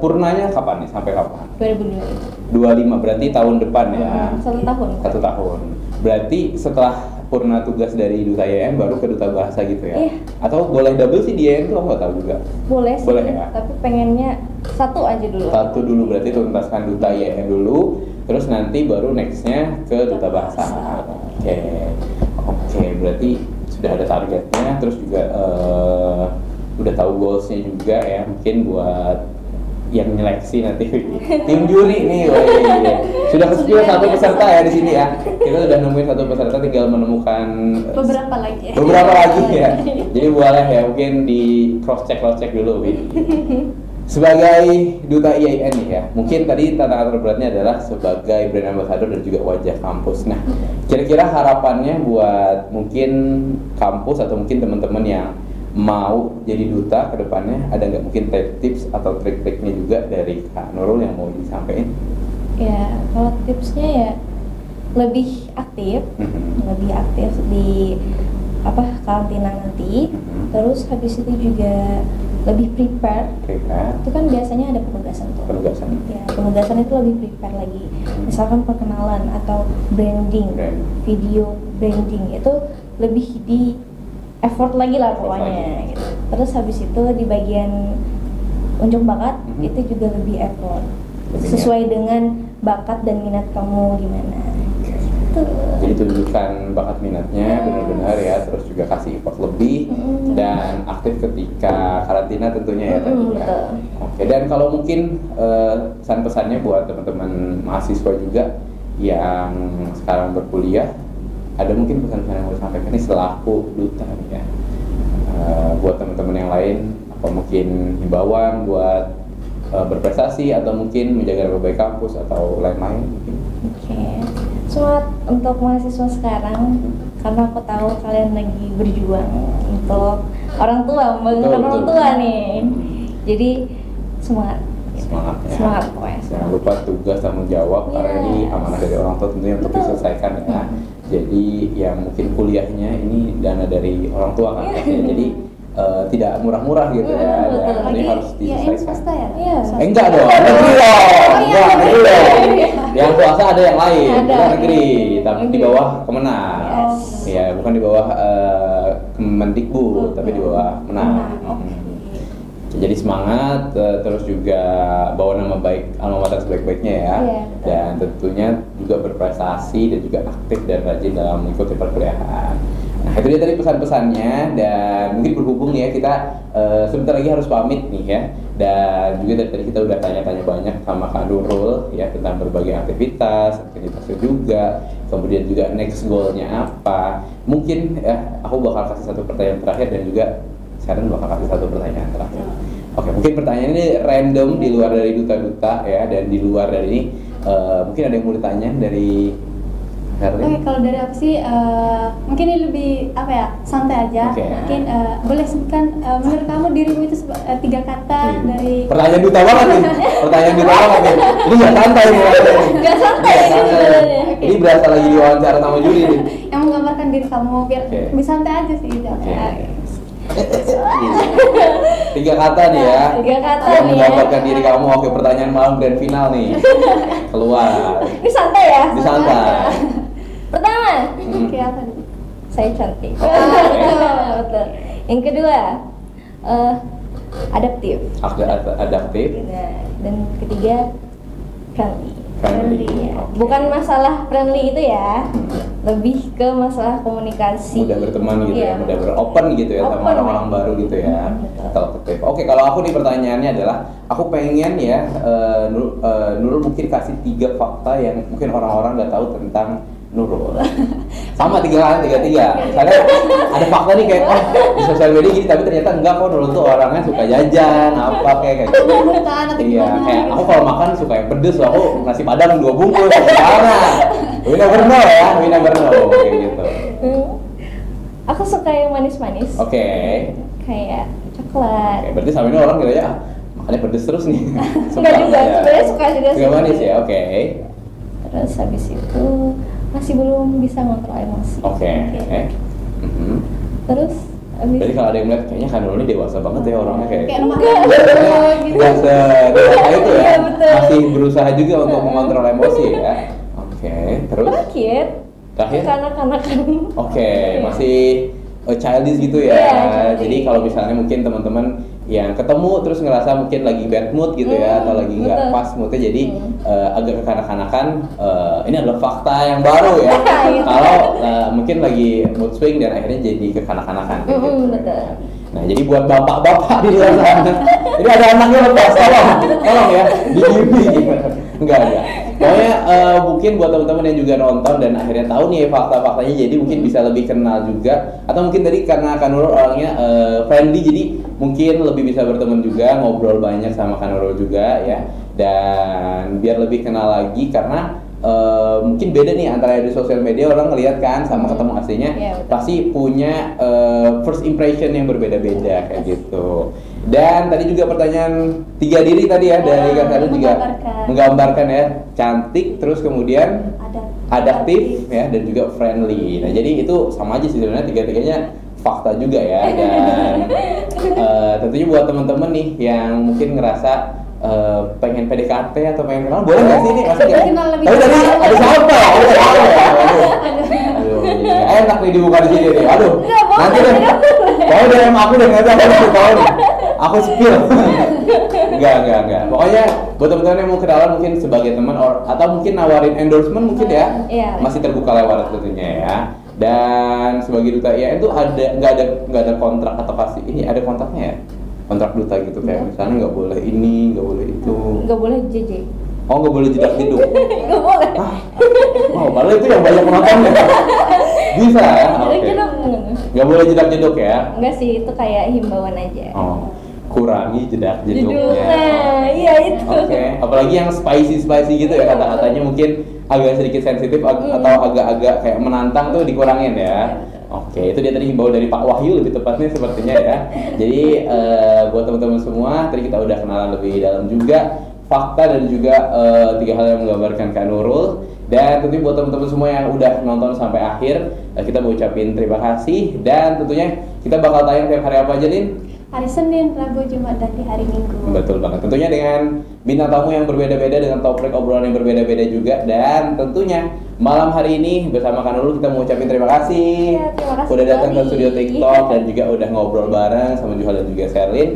[SPEAKER 1] Purnanya kapan nih? Sampai kapan? 25 berarti tahun depan ya.
[SPEAKER 3] 1 tahun.
[SPEAKER 1] 1 tahun. Berarti setelah purna tugas dari duta IAIN baru ke duta bahasa gitu ya?
[SPEAKER 3] Iya.
[SPEAKER 1] Atau boleh double sih di IAIN tuh aku nggak tahu juga.
[SPEAKER 3] Boleh sih,
[SPEAKER 1] Boleh ya?
[SPEAKER 3] tapi pengennya satu aja dulu.
[SPEAKER 1] Satu dulu berarti tuntaskan duta IAIN dulu, terus nanti baru nextnya ke duta bahasa. Oke, berarti sudah ada targetnya, terus juga udah tahu goalsnya juga ya, mungkin buat yang nyeleksi nanti tim juri nih, sudah kesekian satu peserta ya di sini ya. Kita sudah nemuin satu peserta, tinggal menemukan
[SPEAKER 2] Beberapa lagi.
[SPEAKER 1] ya. Jadi boleh ya mungkin di cross check dulu, Wi. Sebagai duta IAIN nih ya, mungkin tadi tantangan terberatnya adalah sebagai brand ambassador dan juga wajah kampus. Nah, kira-kira harapannya buat mungkin kampus atau mungkin teman-teman yang mau jadi duta ke depannya, ada nggak mungkin tips atau trik-triknya juga dari Kak Nurul yang mau disampaikan?
[SPEAKER 3] Ya, kalau tipsnya ya lebih aktif di karantina nanti. Terus habis itu juga lebih prepare. Itu kan biasanya ada penugasan tuh. Ya, penugasan itu lebih prepare lagi. Misalkan perkenalan atau branding, video branding itu lebih di effort lagi lah pokoknya gitu. Terus habis itu di bagian unjuk bakat itu juga lebih effort sesuai dengan bakat dan minat kamu gimana.
[SPEAKER 1] Jadi tunjukkan bakat minatnya benar-benar ya, terus juga kasih effort lebih dan aktif ketika karantina tentunya ya tadi ya. Oke, dan kalau mungkin pesan-pesannya buat teman-teman mahasiswa juga yang sekarang berkuliah, ada mungkin pesan-pesan yang mau disampaikan nih selaku duta nih ya, buat teman-teman yang lain, apa mungkin himbauan buat berprestasi atau mungkin menjaga nama baik kampus atau lain-lain mungkin.
[SPEAKER 3] Oke. Semangat untuk mahasiswa sekarang, karena aku tahu kalian lagi berjuang untuk orang tua, membanggakan orang tua nih. Jadi semangat
[SPEAKER 1] Ya.
[SPEAKER 3] Semangat pokoknya.
[SPEAKER 1] Jangan lupa tugas tanggung jawab karena ini amanah dari orang tua tentunya untuk diselesaikan ya. Jadi yang mungkin kuliahnya ini dana dari orang tua kan, jadi tidak murah-murah gitu ya. Dan ini harus
[SPEAKER 2] Ini
[SPEAKER 1] diselesaikan.
[SPEAKER 2] swasta ya?
[SPEAKER 3] Iya.
[SPEAKER 1] Enggak dong, negeri dong. Enggak, negeri dong. Yang swasta ada yang lain,
[SPEAKER 3] Ada.
[SPEAKER 1] bukan negeri, tapi di bawah Kemenang. Ya, bukan di bawah Kemendikbud, tapi di bawah Kemenang. Jadi semangat, terus juga bawa nama baik alma mater sebaik-baiknya ya. Dan tentunya juga berprestasi dan juga aktif dan rajin dalam mengikuti perkuliahan. Nah, itu dia tadi pesan-pesannya, dan mungkin berhubung ya kita sebentar lagi harus pamit nih ya. Dan juga dari tadi kita udah tanya-tanya banyak sama Kak Nurul ya tentang berbagai aktivitasnya juga, kemudian juga next goal-nya apa. Mungkin ya aku bakal kasih satu pertanyaan terakhir dan juga Sharon bakal kasih satu pertanyaan terakhir. Oke, mungkin pertanyaan ini random di luar dari duta-duta ya, dan di luar dari ini mungkin ada yang mau ditanya dari Herlin?
[SPEAKER 2] Oke, kalau dari aku sih mungkin ini lebih apa ya, santai aja.
[SPEAKER 1] Oke.
[SPEAKER 2] Mungkin boleh sebutkan menurut kamu dirimu itu 3 kata dari
[SPEAKER 1] Pertanyaan duta banget nih. Pertanyaan duta banget nih. Ini nggak santai nih.
[SPEAKER 3] Nggak santai ini sebenarnya.
[SPEAKER 1] Ini berasa lagi diwawancara sama juri nih.
[SPEAKER 2] yang menggambarkan diri kamu biar
[SPEAKER 1] Oke.
[SPEAKER 2] lebih santai aja sih gitu.
[SPEAKER 1] Oke. 3 kata nih ya.
[SPEAKER 3] 3 kata
[SPEAKER 1] Yang
[SPEAKER 3] nih ya.
[SPEAKER 1] menggambarkan diri kamu. Oke, pertanyaan malam grand final nih. Keluar.
[SPEAKER 3] Ini santai ya?
[SPEAKER 1] Ini santai.
[SPEAKER 3] Pertama,
[SPEAKER 2] Oke, apa nih?
[SPEAKER 3] saya cantik.
[SPEAKER 1] Oke.
[SPEAKER 3] Betul. Yang kedua, adaptif.
[SPEAKER 1] Adaptif.
[SPEAKER 3] Nah, dan ketiga, friendly.
[SPEAKER 1] Friendly.
[SPEAKER 3] Ya.
[SPEAKER 1] Oke.
[SPEAKER 3] Bukan masalah friendly itu ya, lebih ke masalah komunikasi.
[SPEAKER 1] Mudah berteman gitu ya,
[SPEAKER 3] Iya.
[SPEAKER 1] mudah beropen gitu ya sama
[SPEAKER 3] Open.
[SPEAKER 1] orang-orang baru gitu ya.
[SPEAKER 3] Betul.
[SPEAKER 1] Talkative. Oke, kalau aku nih pertanyaannya adalah aku pengen ya Nurul mungkin kasih 3 fakta yang mungkin orang-orang nggak tahu tentang Nurul. Sama 3 tiga. Misalnya ada fakta nih kayak di sosial media gini, tapi ternyata enggak kok, Nurul tuh orangnya suka jajan apa kayak gitu.
[SPEAKER 2] Bukan atau
[SPEAKER 1] Iya,
[SPEAKER 2] gimana
[SPEAKER 1] kayak
[SPEAKER 2] gitu.
[SPEAKER 1] aku kalau makan suka yang pedes, aku nasi padang 2 bungkus gimana? We never know ya, we never know kayak gitu.
[SPEAKER 3] Aku suka yang manis-manis.
[SPEAKER 1] Oke.
[SPEAKER 3] Kayak coklat.
[SPEAKER 1] Oke, berarti sama ini orang kira ya makannya pedes terus nih.
[SPEAKER 3] Enggak juga,
[SPEAKER 1] ya.
[SPEAKER 3] sebenarnya suka juga sih.
[SPEAKER 1] Suka manis ya, oke.
[SPEAKER 3] Terus habis itu masih belum bisa ngontrol emosi.
[SPEAKER 1] Oke. Mhm.
[SPEAKER 3] Terus habis
[SPEAKER 1] Jadi kalau ada yang melihat kayaknya Kanul ini dewasa banget ya orangnya kayak.
[SPEAKER 2] Kayak lemah
[SPEAKER 3] Enggak.
[SPEAKER 2] gitu.
[SPEAKER 1] Enggak sedewasa itu ya.
[SPEAKER 3] Iya, betul.
[SPEAKER 1] Masih berusaha juga untuk mengontrol emosi ya. Oke, terus
[SPEAKER 3] terakhir
[SPEAKER 1] terakhir.
[SPEAKER 3] kanak-kanakan.
[SPEAKER 1] Oke, masih childish gitu ya.
[SPEAKER 3] Iya, childish.
[SPEAKER 1] Jadi kalau misalnya mungkin teman-teman yang ketemu terus ngerasa mungkin lagi bad mood gitu ya, atau lagi nggak
[SPEAKER 3] betul.
[SPEAKER 1] pas moodnya, jadi agak kekanak-kanakan. Ini adalah fakta yang baru ya.
[SPEAKER 3] Gitu.
[SPEAKER 1] Kalau mungkin lagi mood swing dan akhirnya jadi kekanak-kanakan kayak gitu.
[SPEAKER 3] Betul.
[SPEAKER 1] Nah, jadi buat bapak-bapak di luar sana, ini ada anaknya lepas, tolong ya, di enggak. Pokoknya mungkin buat teman-teman yang juga nonton dan akhirnya tahu nih fakta-faktanya, jadi mungkin bisa lebih kenal juga, atau mungkin tadi karena Kanurul orangnya friendly, jadi mungkin lebih bisa berteman juga, ngobrol banyak sama Kanurul juga ya, dan biar lebih kenal lagi karena mungkin beda nih antara di sosial media orang ngeliat kan sama ketemu aslinya,
[SPEAKER 3] Iya, betul.
[SPEAKER 1] pasti punya first impression yang berbeda-beda kayak gitu. Dan tadi juga pertanyaan 3 diri tadi ya dari Kak Sarul juga menggambarkan ya, cantik, terus kemudian adaptif ya, dan juga friendly. Nah, jadi itu sama aja sih sebenarnya, 3-tiganya fakta juga ya. Dan tentunya buat teman-teman nih yang mungkin ngerasa pengen PDKT atau pengen kenal, boleh nggak sih ini? Maksudnya
[SPEAKER 2] Kenal lebih
[SPEAKER 1] tapi tadi
[SPEAKER 2] kenal.
[SPEAKER 1] ada siapa? Ada siapa ya? Aduh, jadi nggak enak nih dibuka di sini nih. Aduh,
[SPEAKER 3] Nggak boleh,
[SPEAKER 1] nanti deh. Pokoknya DM aku deh, nanti aku tahu nih. Aku spill. Enggak. Pokoknya buat teman-teman yang mau kenalan mungkin sebagai teman atau mungkin nawarin endorsement mungkin ya.
[SPEAKER 3] Iya.
[SPEAKER 1] Masih terbuka lewat tentunya ya. Dan sebagai duta IAIN itu nggak ada kontrak atau kasih ini, ada kontraknya ya? Kontrak duta gitu kayak misalnya nggak boleh ini, nggak boleh itu.
[SPEAKER 3] Nggak boleh JJ.
[SPEAKER 1] Oh, nggak boleh jedak jeduk.
[SPEAKER 3] Nggak boleh.
[SPEAKER 1] Oh, padahal itu yang banyak penontonnya. Bisa ya? Oke.
[SPEAKER 3] Jeduk.
[SPEAKER 1] Nggak boleh jedak jeduk ya?
[SPEAKER 3] Enggak sih, itu kayak himbauan aja.
[SPEAKER 1] Oh, kurangi jedak
[SPEAKER 3] Jeduk.
[SPEAKER 1] jeduknya.
[SPEAKER 3] Nah, iya itu.
[SPEAKER 1] Oke, apalagi yang spicy gitu ya, kata-katanya mungkin agak sedikit sensitif atau agak-agak kayak menantang tuh dikurangin ya. Oke, itu dia tadi himbauan dari Pak Wahyu lebih tepatnya sepertinya ya. Jadi buat teman-teman semua, tadi kita udah kenalan lebih dalam juga fakta dan juga 3 hal yang menggambarkan Kak Nurul. Dan tentunya buat teman-teman semua yang udah nonton sampai akhir, kita mau ucapin terima kasih. Dan tentunya kita bakal tayang tiap hari apa aja, Lin?
[SPEAKER 2] Hari Senin, Rabu, Jumat, dan di hari Minggu.
[SPEAKER 1] Betul banget. Tentunya dengan bintang tamu yang berbeda-beda, dengan topik obrolan yang berbeda-beda juga. Dan tentunya malam hari ini bersama Kak Nurul kita mau ucapin terima kasih.
[SPEAKER 3] Ya, terima kasih
[SPEAKER 1] Udah datang ke
[SPEAKER 3] kembali.
[SPEAKER 1] studio TikTok dan juga udah ngobrol bareng sama Juhal dan juga Sherlyn.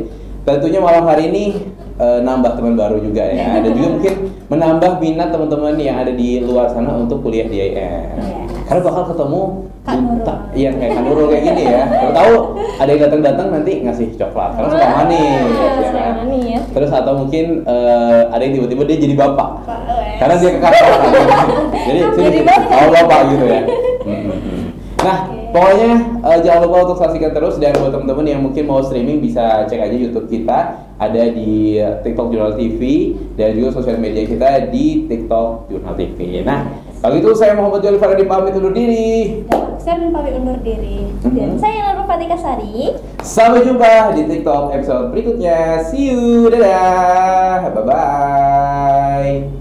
[SPEAKER 1] Tentunya malam hari ini nambah teman baru juga ya. Dan juga mungkin menambah minat teman-teman yang ada di luar sana untuk kuliah di IAIN.
[SPEAKER 3] Iya.
[SPEAKER 1] Karena bakal ketemu
[SPEAKER 2] Kak Nurul.
[SPEAKER 1] Iya, kayak Kak Nurul kayak gini ya. Kalau tahu ada yang datang nanti ngasih coklat karena suka manis ya
[SPEAKER 3] suka
[SPEAKER 1] kan?
[SPEAKER 3] manis.
[SPEAKER 1] Terus atau mungkin ada yang tiba-tiba dia jadi bapak
[SPEAKER 2] Pak,
[SPEAKER 1] karena dia kekasih. Jadi
[SPEAKER 3] Jadi
[SPEAKER 1] sini
[SPEAKER 3] bapak.
[SPEAKER 1] bapak gitu ya. Nah,
[SPEAKER 2] Oke.
[SPEAKER 1] Pokoknya jangan lupa untuk saksikan terus, dan buat teman-teman yang mungkin mau streaming bisa cek aja YouTube kita, ada di TikTok Jurnal TV, dan juga sosial media kita di TikTok Jurnal TV. Nah, kalau gitu saya Muhammad Joli Faradi pamit undur diri.
[SPEAKER 2] Saya pamit undur diri.
[SPEAKER 3] Dan saya Nur Fatika Sari.
[SPEAKER 1] Sampai jumpa di TikTok episode berikutnya. See you, dadah, bye bye.